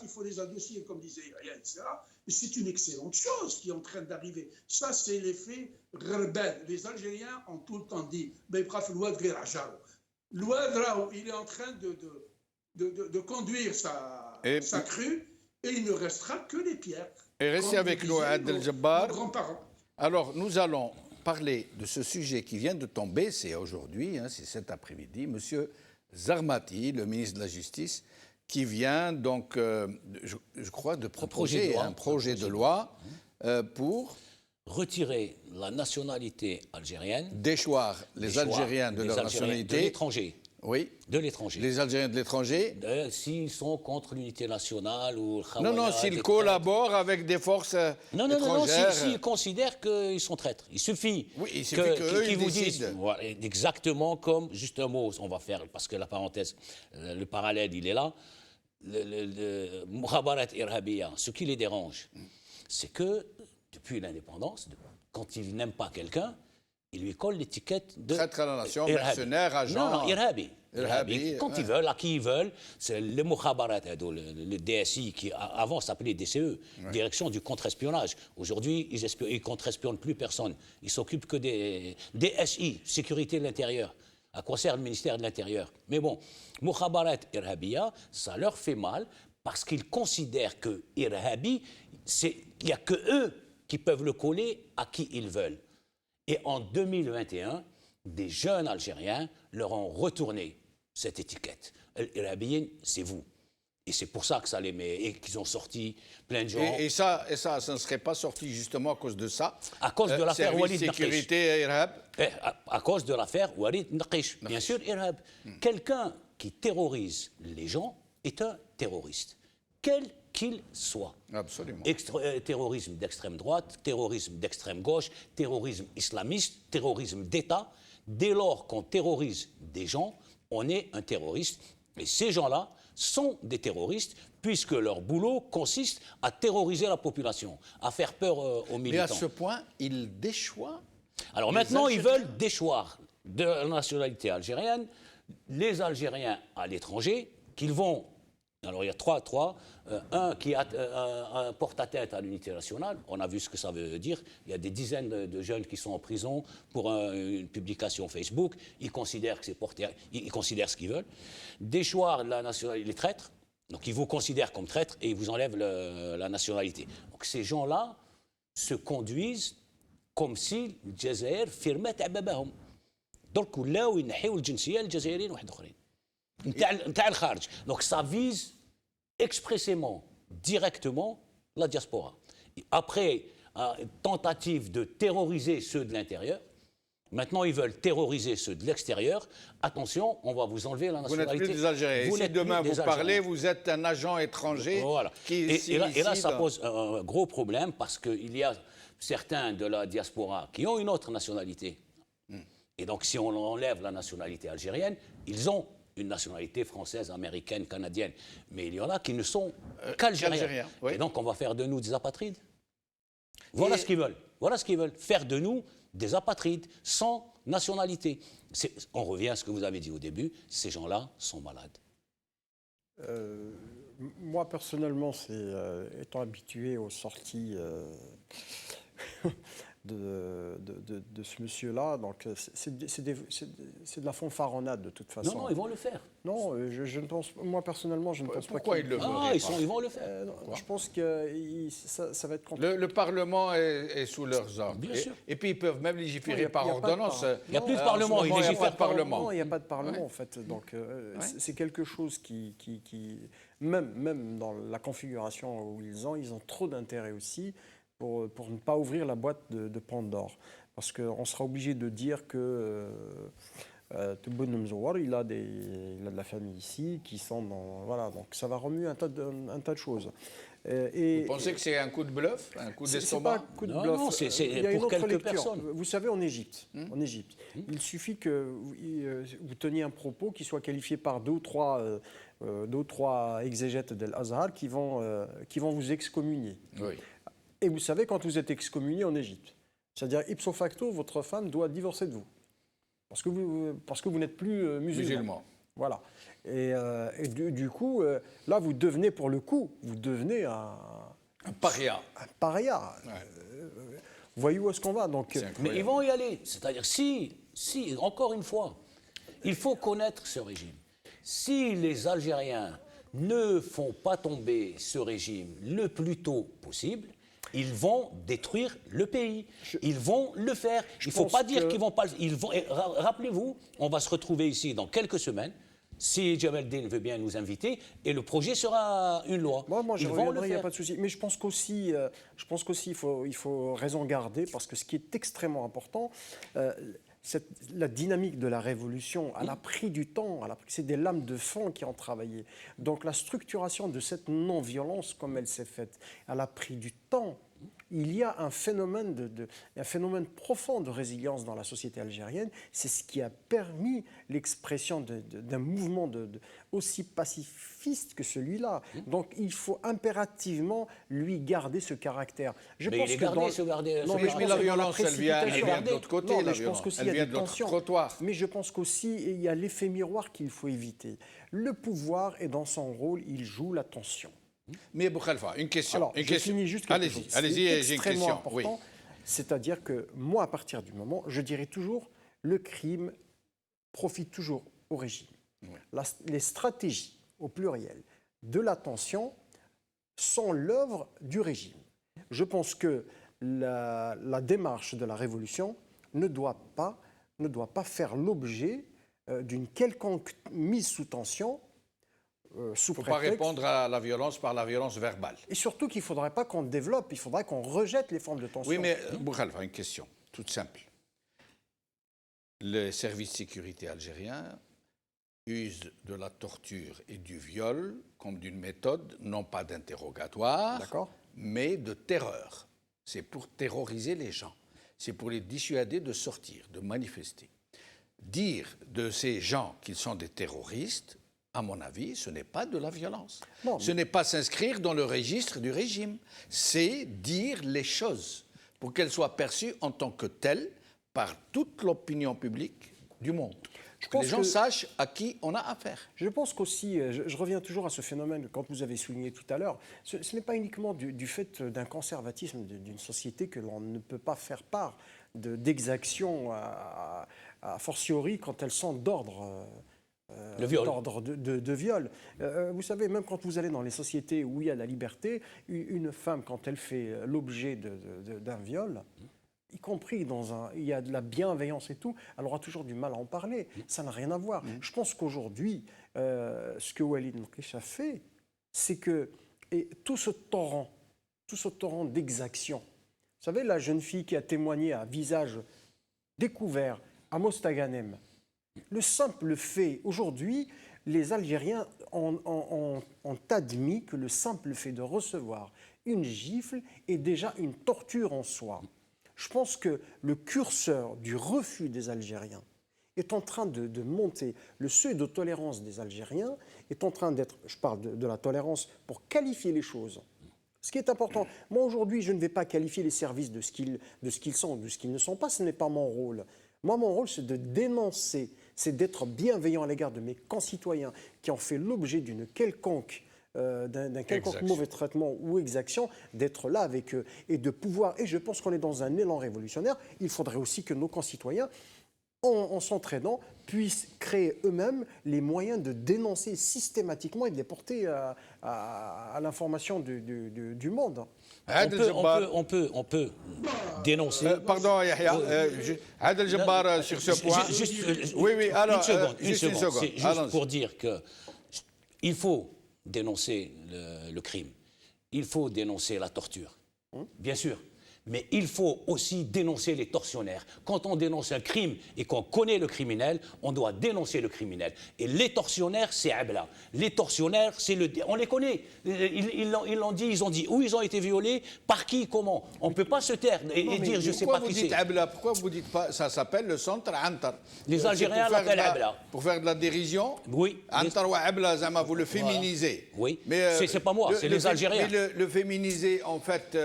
il faut les adoucir, comme disait Yahya, etc. Et c'est une excellente chose qui est en train d'arriver. Ça, c'est l'effet rebelle. Les Algériens ont tout le temps dit l'Ouad, il est en train de conduire sa crue et il ne restera que les pierres. Et restez avec nous, Adel Djebbar. Alors, nous allons parler de ce sujet qui vient de tomber, c'est aujourd'hui, c'est cet après-midi, Monsieur Zarmati, le ministre de la Justice, qui vient donc, je crois, de proposer un projet de loi pour retirer la nationalité algérienne, déchoir les Algériens de leur nationalité, de l'étranger. Oui. De l'étranger. Les Algériens de l'étranger. S'ils sont contre l'unité nationale ou le Non, s'ils collaborent avec des forces étrangères. S'ils considèrent qu'ils sont traîtres. Il suffit, qu'ils vous disent. Voilà, exactement comme, juste un mot, on va faire, parce que la parenthèse, le parallèle, il est là. Le Mukhabarat Irhabiya, ce qui les dérange, c'est que, depuis l'indépendance, quand ils n'aiment pas quelqu'un, ils lui collent l'étiquette de traître à la nation, mercenaire, agent. Non, Irhabi. Quand ils veulent, à qui ils veulent, c'est le Mukhabarat, le DSI, qui avant s'appelait DCE, Direction du contre-espionnage. Aujourd'hui, ils ne contre-espionnent plus personne. Ils s'occupent que des DSI, Sécurité de l'Intérieur. À quoi sert le ministère de l'Intérieur? Mais bon, Mukhabarat Irhabiya, ça leur fait mal parce qu'ils considèrent que Irhabi, il n'y a que eux qui peuvent le coller à qui ils veulent. Et en 2021, des jeunes Algériens leur ont retourné cette étiquette. Irhabiyin, c'est vous. Et c'est pour ça que ça les met, et qu'ils ont sorti plein de gens. Et ça ne serait pas sorti justement à cause de ça? À cause de l'affaire Walid Naqish. Sécurité, Irhab. À cause de l'affaire Walid Naqish. Bien sûr, Irhab. Quelqu'un qui terrorise les gens est un terroriste. Quel qu'il soit. Absolument. Terrorisme d'extrême droite, terrorisme d'extrême gauche, terrorisme islamiste, terrorisme d'État. Dès lors qu'on terrorise des gens, on est un terroriste. Et ces gens-là sont des terroristes puisque leur boulot consiste à terroriser la population, à faire peur aux militants. Mais à ce point, ils déchoient. Alors maintenant, ils veulent déchoir de la nationalité algérienne les Algériens à l'étranger qu'ils vont... Alors il y a trois. Un qui porte atteinte à l'unité nationale, on a vu ce que ça veut dire. Il y a des dizaines de jeunes qui sont en prison pour une publication Facebook. Ils considèrent que c'est ils considèrent ce qu'ils veulent. Déchoir la nationalité, les traîtres. Donc ils vous considèrent comme traîtres et ils vous enlèvent la nationalité. Donc ces gens-là se conduisent comme si le Jazair firmat ababahum. Donc là où ils n'ont le jinsiyya الجزائريين واحد اخرين. نتاع الخارج. Donc ça vise expressément, directement, la diaspora. Après tentative de terroriser ceux de l'intérieur, maintenant ils veulent terroriser ceux de l'extérieur. Attention, on va vous enlever la nationalité. Vous n'êtes plus des Algériens. Si demain vous parlez, vous êtes un agent étranger. Voilà. Et là, ça pose un gros problème parce qu'il y a certains de la diaspora qui ont une autre nationalité. Et donc si on enlève la nationalité algérienne, ils ont une nationalité française, américaine, canadienne. Mais il y en a qui ne sont qu'algériens. Oui. Et donc, on va faire de nous des apatrides. Voilà ce qu'ils veulent. Voilà ce qu'ils veulent. Faire de nous des apatrides sans nationalité. On revient à ce que vous avez dit au début, ces gens-là sont malades. Moi, personnellement, étant habitué aux sorties de ce monsieur-là, donc c'est de la fanfaronnade de toute façon. Non, ils vont le faire. Non, je ne pense, moi personnellement, je ne pense pas. Pourquoi ils le feraient pas? Ils vont le faire. Je pense que ça va être compliqué. Le Parlement est sous leurs ordres. Bien sûr. Et puis ils peuvent même légiférer par ordonnance. Il n'y a plus de Parlement, il n'y a pas de Parlement. Non, il n'y a pas de Parlement en fait. Donc c'est quelque chose qui même dans la configuration où ils ont trop d'intérêt aussi pour ne pas ouvrir la boîte de Pandore. Parce qu'on sera obligé de dire que Tebboune Mzouar, il a de la famille ici qui sont dans... Voilà, donc ça va remuer un tas de choses. Vous pensez que c'est un coup de bluff, un coup d'estomac? C'est pas un coup de bluff. Non, c'est il y a pour une autre quelques lecture. personnes. Vous savez, en Égypte, il suffit que vous teniez un propos qui soit qualifié par deux ou trois exégètes de l'Azhar qui vont vous excommunier. Oui. Et vous savez, quand vous êtes excommunié en Égypte, c'est-à-dire ipso facto, votre femme doit divorcer de vous. Parce que vous n'êtes plus musulman. Voilà. Et du coup, là, vous devenez, pour le coup, un paria. Un paria. Voyez où est-ce qu'on va. Donc, mais ils vont y aller. C'est-à-dire, si, encore une fois, il faut connaître ce régime. Si les Algériens ne font pas tomber ce régime le plus tôt possible, ils vont détruire le pays. Ils vont le faire. Il ne faut pas dire qu'ils ne vont pas le faire. Rappelez-vous, on va se retrouver ici dans quelques semaines, si Djamel-Din veut bien nous inviter, et le projet sera une loi. Moi je reviendrai, il n'y a pas de souci. Mais je pense qu'aussi, il faut raison garder, parce que ce qui est extrêmement important, la dynamique de la révolution, elle a pris du temps, c'est des lames de fond qui ont travaillé. Donc la structuration de cette non-violence, comme elle s'est faite, elle a pris du temps. Il y a un phénomène profond de résilience dans la société algérienne. C'est ce qui a permis l'expression d'un mouvement aussi pacifiste que celui-là. Donc il faut impérativement lui garder ce caractère. Mais il est gardé, ce garder. Non, mais la violence, elle vient de l'autre côté. Non, mais je pense qu'aussi il y a des tensions. Trottoir. Mais je pense qu'aussi il y a l'effet miroir qu'il faut éviter. Le pouvoir est dans son rôle, il joue la tension. Mais Boukhalifa, une question. Alors, je finis juste quelque chose. Allez-y, j'ai une question. Important, c'est-à-dire que moi, à partir du moment, je dirais toujours, le crime profite toujours au régime. Oui. Les stratégies, au pluriel, de la tension sont l'œuvre du régime. Je pense que la démarche de la révolution ne doit pas faire l'objet d'une quelconque mise sous tension. Il ne faut pas répondre à la violence par la violence verbale. Et surtout qu'il ne faudrait pas qu'on développe, il faudrait qu'on rejette les formes de tension. Oui, mais Boukhalifa, une question toute simple. Les services de sécurité algériens usent de la torture et du viol comme d'une méthode, non pas d'interrogatoire, mais de terreur. C'est pour terroriser les gens. C'est pour les dissuader de sortir, de manifester. Dire de ces gens qu'ils sont des terroristes, à mon avis, ce n'est pas de la violence. Non, ce n'est pas s'inscrire dans le registre du régime. C'est dire les choses pour qu'elles soient perçues en tant que telles par toute l'opinion publique du monde. Que les gens sachent à qui on a affaire. Je pense qu'aussi, je reviens toujours à ce phénomène, quand vous avez souligné tout à l'heure, ce n'est pas uniquement du fait d'un conservatisme d'une société que l'on ne peut pas faire part d'exactions, a fortiori quand elles sont d'ordre... d'ordre de viol. Vous savez, même quand vous allez dans les sociétés où il y a la liberté, une femme, quand elle fait l'objet d'un viol, y compris il y a de la bienveillance et tout, elle aura toujours du mal à en parler. Ça n'a rien à voir. Je pense qu'aujourd'hui, ce que Walid Moukish a fait, c'est que tout ce torrent d'exactions, vous savez, la jeune fille qui a témoigné à visage découvert à Mostaganem, le simple fait, aujourd'hui, les Algériens ont admis que le simple fait de recevoir une gifle est déjà une torture en soi. Je pense que le curseur du refus des Algériens est en train de monter. Le seuil de tolérance des Algériens est en train d'être, je parle de la tolérance pour qualifier les choses, Ce qui est important, moi aujourd'hui, je ne vais pas qualifier les services de ce qu'ils sont ou de ce qu'ils ne sont pas, ce n'est pas mon rôle. Moi, mon rôle, c'est de dénoncer, c'est d'être bienveillant à l'égard de mes concitoyens qui ont fait l'objet d'un quelconque mauvais traitement ou exaction, d'être là avec eux et de pouvoir, et je pense qu'on est dans un élan révolutionnaire, il faudrait aussi que nos concitoyens, en s'entraînant, puissent créer eux-mêmes les moyens de dénoncer systématiquement et de les porter à l'information du monde. On peut dénoncer. Pardon, Yahya. Adel Jabbar, sur ce point. Oui, alors. Une seconde. C'est juste pour dire qu'il faut dénoncer le crime. Il faut dénoncer la torture. Bien sûr. Mais il faut aussi dénoncer les tortionnaires. Quand on dénonce un crime et qu'on connaît le criminel, on doit dénoncer le criminel. Et les tortionnaires, c'est Abla. Les tortionnaires, on les connaît. Ils l'ont dit, ils ont dit où ils ont été violés, par qui, comment. On ne peut pas se taire et dire je ne sais pas qui c'est. Pourquoi vous dites pas, ça s'appelle le centre Antar. Les Algériens l'appellent Abla. Pour faire de la dérision. Oui. Antar ou Abla, Zama, vous le féminisez. Oui. C'est pas moi, c'est les Algériens. Mais le féminiser, en fait,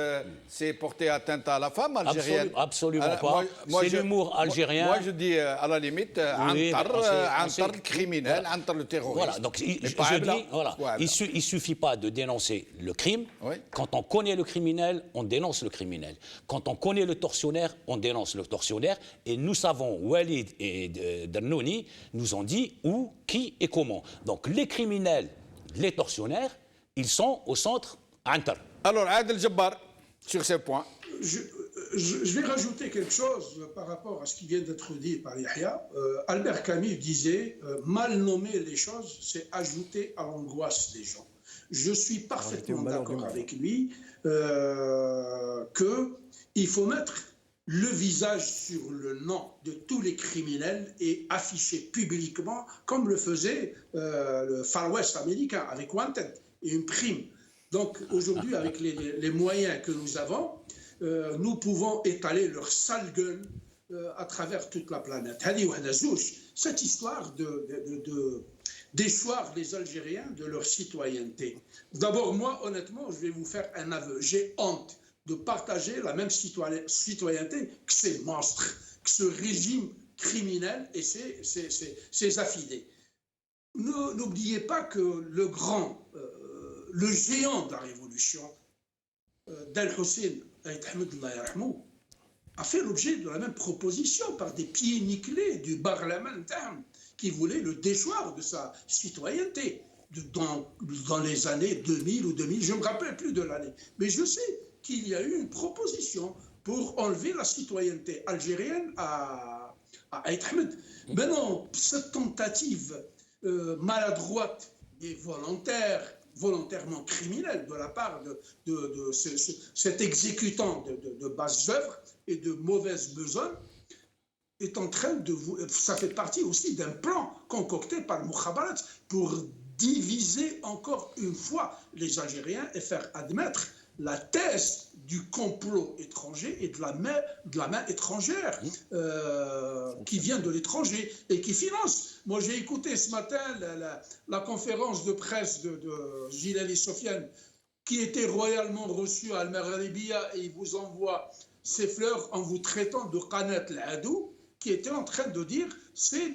c'est porter atteinte à la femme algérienne. Absolument pas. C'est l'humour algérien. Moi, je dis à la limite, Antar criminel, Antar le terroriste. Voilà, donc il ne suffit pas de dénoncer le crime. Oui. Quand on connaît le criminel, on dénonce le criminel. Quand on connaît le tortionnaire, on dénonce le tortionnaire. Et nous savons, Walid et Dannouni nous ont dit où, qui et comment. Donc les criminels, les tortionnaires, ils sont au centre Antar. Alors, Adel Jabbar, sur ce point. Je vais rajouter quelque chose par rapport à ce qui vient d'être dit par Yahya. Albert Camus disait mal nommer les choses, c'est ajouter à l'angoisse des gens. Je suis parfaitement d'accord avec lui qu'il faut mettre le visage sur le nom de tous les criminels et afficher publiquement, comme le faisait le Far West américain avec Wanted et une prime. Donc aujourd'hui, avec les moyens que nous avons, nous pouvons étaler leur sale gueule à travers toute la planète. Cette histoire d'échoir les Algériens de leur citoyenneté. D'abord, moi, honnêtement, je vais vous faire un aveu. J'ai honte de partager la même citoyenneté que ces monstres, que ce régime criminel et ses affidés. N'oubliez pas que le géant de la révolution, Dal Hussein a fait l'objet de la même proposition par des pieds nickelés du Parlement qui voulait le déchoir de sa citoyenneté dans les années 2000 ou 2000, je ne me rappelle plus de l'année. Mais je sais qu'il y a eu une proposition pour enlever la citoyenneté algérienne à Aït Ahmed. Maintenant, cette tentative maladroite et volontairement criminelle de la part de cet exécutant de basses œuvres et de mauvaises besognes est en train de ça fait partie aussi d'un plan concocté par Moukhabarat pour diviser encore une fois les Algériens et faire admettre la thèse du complot étranger et de la main étrangère qui vient de l'étranger et qui finance. Moi, j'ai écouté ce matin la conférence de presse de Gilali Sofiane qui était royalement reçu à Al-Maghribia et il vous envoie ses fleurs en vous traitant de Qanat al-Adou, qui était en train de dire c'est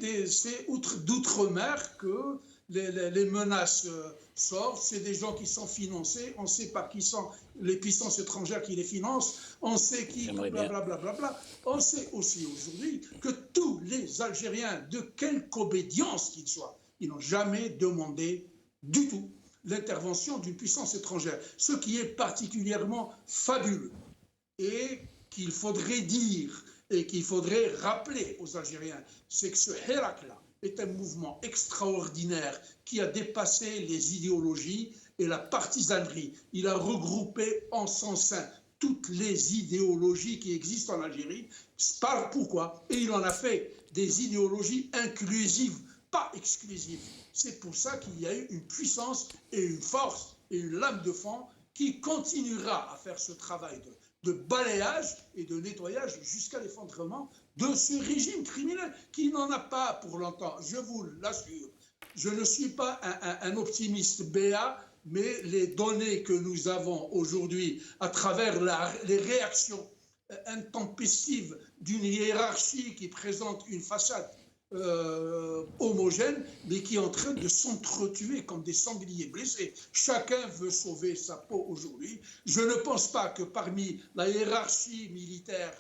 d'outre-mer que les menaces sortent, c'est des gens qui sont financés, on sait par qui sont les puissances étrangères qui les financent, on sait qui, blablabla. On sait aussi aujourd'hui que tous les Algériens, de quelque obédience qu'ils soient, ils n'ont jamais demandé du tout l'intervention d'une puissance étrangère, ce qui est particulièrement fabuleux et qu'il faudrait dire et qu'il faudrait rappeler aux Algériens, c'est que ce Hirak-là est un mouvement extraordinaire qui a dépassé les idéologies et la partisanerie. Il a regroupé en son sein toutes les idéologies qui existent en Algérie. Pourquoi? Et il en a fait des idéologies inclusives, pas exclusives. C'est pour ça qu'il y a eu une puissance et une force et une lame de fond qui continuera à faire ce travail de balayage et de nettoyage jusqu'à l'effondrement de ce régime criminel qui n'en a pas pour longtemps, je vous l'assure. Je ne suis pas un optimiste béat, mais les données que nous avons aujourd'hui à travers les réactions intempestives d'une hiérarchie qui présente une façade homogène, mais qui est en train de s'entretuer comme des sangliers blessés. Chacun veut sauver sa peau aujourd'hui. Je ne pense pas que parmi la hiérarchie militaire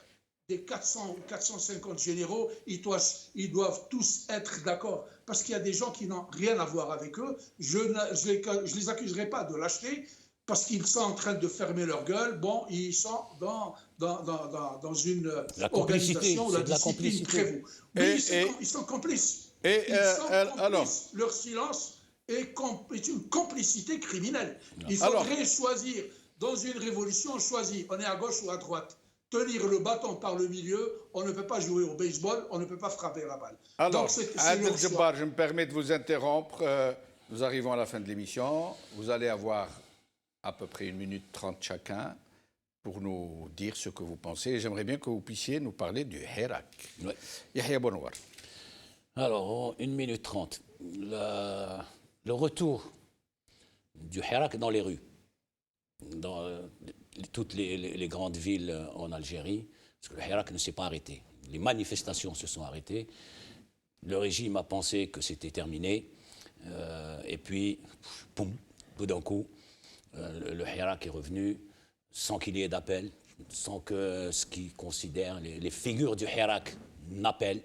des 400 ou 450 généraux, ils doivent tous être d'accord. Parce qu'il y a des gens qui n'ont rien à voir avec eux. Je ne les accuserai pas de lâcheté, parce qu'ils sont en train de fermer leur gueule. Bon, ils sont dans une organisation où la discipline prévaut. Oui, ils sont complices. Alors, leur silence est une complicité criminelle. Il faudrait choisir, dans une révolution, on choisit, on est à gauche ou à droite. Tenir le bâton par le milieu, on ne peut pas jouer au baseball, on ne peut pas frapper la balle. Alors, Adel Jabbar, je me permets de vous interrompre. Nous arrivons à la fin de l'émission. Vous allez avoir à peu près 1 minute 30 chacun pour nous dire ce que vous pensez. J'aimerais bien que vous puissiez nous parler du Hirak. Oui. Yahya Bonouar. Alors, 1 minute 30. Le retour du Hirak dans les rues, dans toutes les grandes villes en Algérie, parce que le Hirak ne s'est pas arrêté. Les manifestations se sont arrêtées. Le régime a pensé que c'était terminé. Et puis, poum, tout d'un coup, le Hirak est revenu sans qu'il y ait d'appel, sans que ce qu'ils considèrent les figures du Hirak n'appellent.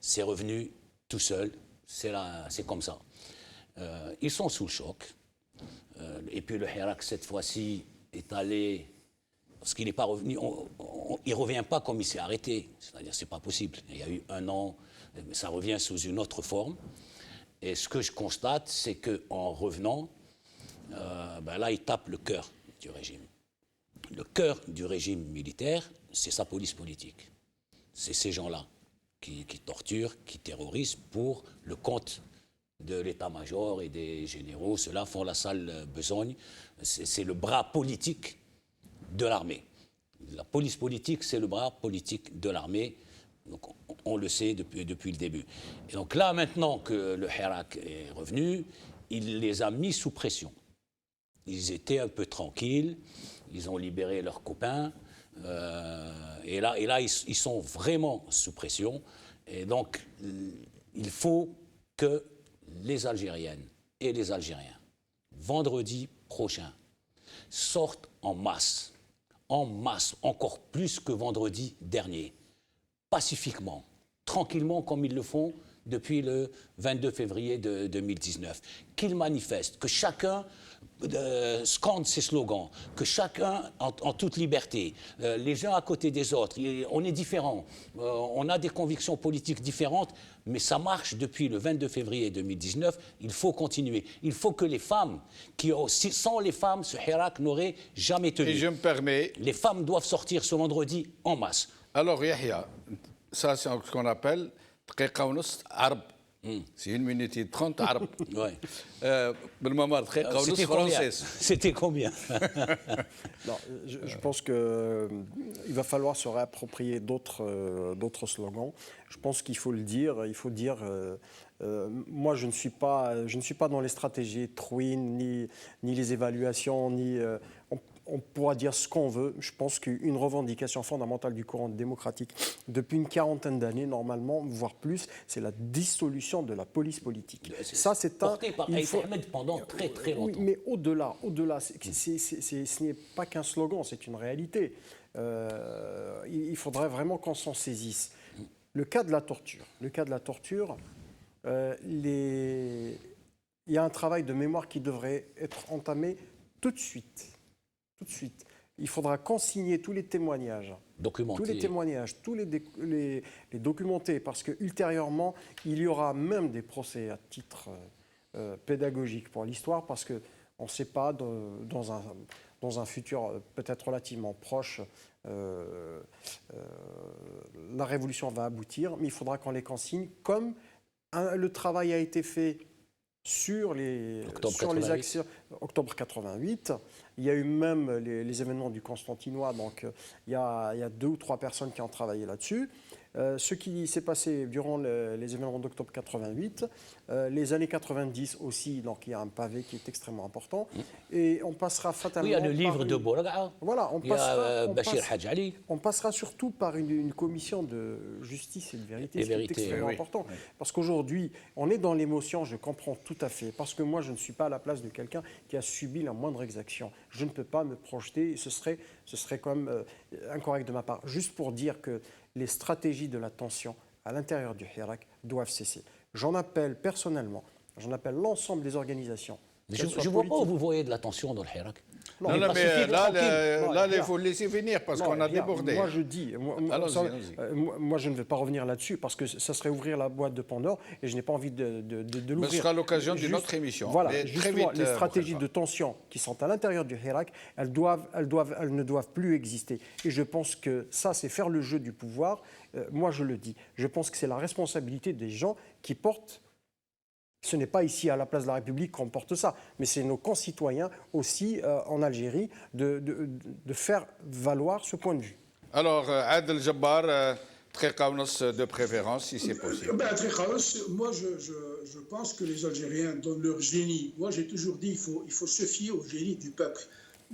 C'est revenu tout seul. C'est comme ça. Ils sont sous le choc. Et puis le Hirak, cette fois-ci, est allé, parce qu'il n'est pas revenu, il ne revient pas comme il s'est arrêté. C'est-à-dire, ce n'est pas possible. Il y a eu 1 an, ça revient sous une autre forme. Et ce que je constate, c'est qu'en revenant, là, il tape le cœur du régime. Le cœur du régime militaire, c'est sa police politique. C'est ces gens-là qui torturent, qui terrorisent pour le compte de l'état-major et des généraux. Ceux-là font la sale besogne. C'est le bras politique de l'armée. La police politique, c'est le bras politique de l'armée. Donc, on le sait depuis le début. Et donc là, maintenant que le Hirak est revenu, il les a mis sous pression. Ils étaient un peu tranquilles, ils ont libéré leurs copains, et là ils sont vraiment sous pression. Et donc, il faut que les Algériennes et les Algériens, vendredi prochain, sortent en masse, encore plus que vendredi dernier, pacifiquement, tranquillement comme ils le font depuis le 22 février 2019. Qu'ils manifestent, que chacun scande ses slogans, que chacun en toute liberté, les uns à côté des autres, on est différents, on a des convictions politiques différentes, mais ça marche depuis le 22 février 2019, il faut continuer. Il faut que les femmes, sans les femmes, ce Hirak n'aurait jamais tenu. Et je me permets... Les femmes doivent sortir ce vendredi en masse. Alors, Yahya, ça c'est ce qu'on appelle Arab. C'est 1 minute 30 Arab. C'était combien? Non, je pense qu'il va falloir se réapproprier d'autres slogans. Je pense qu'il faut le dire. Il faut dire. Moi, je ne suis pas dans les stratégies Trouin, ni les évaluations, ni. On pourra dire ce qu'on veut. Je pense qu'une revendication fondamentale du courant démocratique, depuis une 40aine d'années, normalement, voire plus, c'est la dissolution de la police politique. Ça, c'est porté par Aït Ahmed pendant très très longtemps. Oui, mais au-delà, ce n'est pas qu'un slogan, c'est une réalité. Il faudrait vraiment qu'on s'en saisisse. Le cas de la torture. Il y a un travail de mémoire qui devrait être entamé tout de suite. Il faudra consigner tous les témoignages. Tous les documenter, parce qu'ultérieurement, il y aura même des procès à titre pédagogique pour l'histoire, parce qu'on ne sait pas, dans un futur peut-être relativement proche, la révolution va aboutir, mais il faudra qu'on les consigne comme le travail a été fait sur les actions octobre 88. Il y a eu même les événements du Constantinois, donc il y a 2 ou 3 personnes qui ont travaillé là-dessus. Ce qui s'est passé durant les événements d'octobre 88, les années 90 aussi, donc il y a un pavé qui est extrêmement important, et on passera fatalement... Oui, il y a le livre de Bourga'a, voilà, il y a Bachir Hadj Ali. On passera surtout par une commission de justice et de vérité, ce qui est extrêmement important. Oui. Parce qu'aujourd'hui, on est dans l'émotion, je comprends tout à fait, parce que moi, je ne suis pas à la place de quelqu'un qui a subi la moindre exaction. Je ne peux pas me projeter, et ce serait quand même incorrect de ma part. Juste pour dire que les stratégies de la tension à l'intérieur du Hirak doivent cesser. J'en appelle personnellement, j'en appelle l'ensemble des organisations. Je ne vois pas où vous voyez de la tension dans le Hirak. Non, mais là, il faut laisser venir parce qu'on a débordé. Moi, je dis, moi, je ne vais pas revenir là-dessus parce que ça serait ouvrir la boîte de Pandore et je n'ai pas envie de l'ouvrir. Ce sera l'occasion d'une autre émission. Voilà, justement, les stratégies de tension qui sont à l'intérieur du Hirak, elles ne doivent plus exister. Et je pense que ça, c'est faire le jeu du pouvoir. Moi, je le dis. Je pense que c'est la responsabilité des gens qui portent. Ce n'est pas ici à la place de la République qu'on porte ça, mais c'est nos concitoyens aussi en Algérie de faire valoir ce point de vue. Alors, Adel Jabbar, de préférence, si c'est possible. Moi, je pense que les Algériens, dans leur génie, moi j'ai toujours dit il faut se fier au génie du peuple.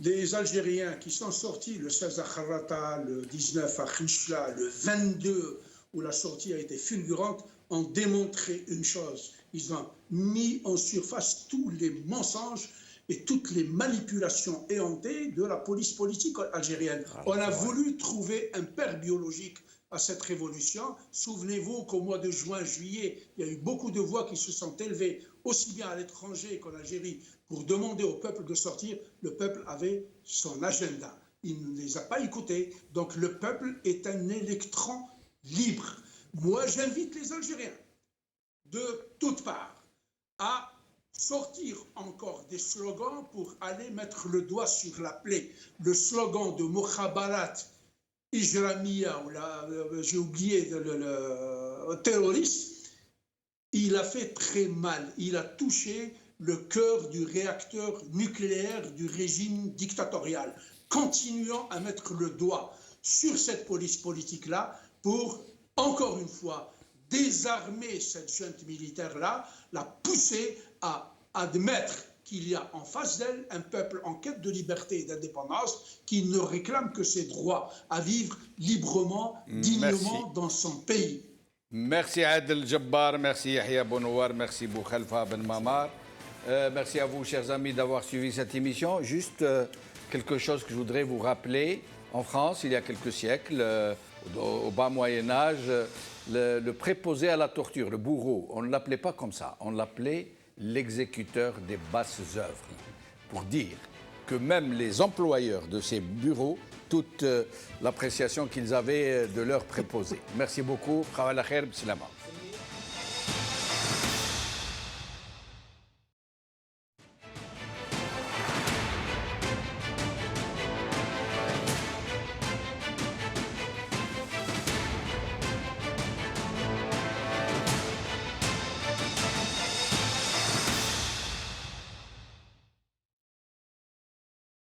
Les Algériens qui sont sortis le 16 à Kharrata, le 19 à Khishla, le 22, où la sortie a été fulgurante, ont démontré une chose. Ils ont mis en surface tous les mensonges et toutes les manipulations éhontées de la police politique algérienne. On a voulu trouver un père biologique à cette révolution. Souvenez-vous qu'au mois de juin, juillet, il y a eu beaucoup de voix qui se sont élevées, aussi bien à l'étranger qu'en Algérie, pour demander au peuple de sortir. Le peuple avait son agenda. Il ne les a pas écoutés. Donc le peuple est un électron libre. Moi, j'invite les Algériens de toutes parts à sortir encore des slogans pour aller mettre le doigt sur la plaie. Le slogan de Mokhabarat Ijramia, j'ai oublié le terroriste, il a fait très mal. Il a touché le cœur du réacteur nucléaire du régime dictatorial. Continuons à mettre le doigt sur cette police politique-là pour, encore une fois, désarmer cette junte militaire-là, la pousser à admettre qu'il y a en face d'elle un peuple en quête de liberté et d'indépendance qui ne réclame que ses droits à vivre librement, dignement dans son pays. Merci Adel Jabbar, merci Yahya Bonouar, merci Boukhalifa Ben Mamar. Merci à vous, chers amis, d'avoir suivi cette émission. Juste quelque chose que je voudrais vous rappeler. En France, il y a quelques siècles, au bas Moyen-Âge, le préposé à la torture, le bourreau, on ne l'appelait pas comme ça, on l'appelait l'exécuteur des basses œuvres, pour dire que même les employeurs de ces bureaux, toute l'appréciation qu'ils avaient de leurs préposés. Merci beaucoup. Khawala khair, bislama.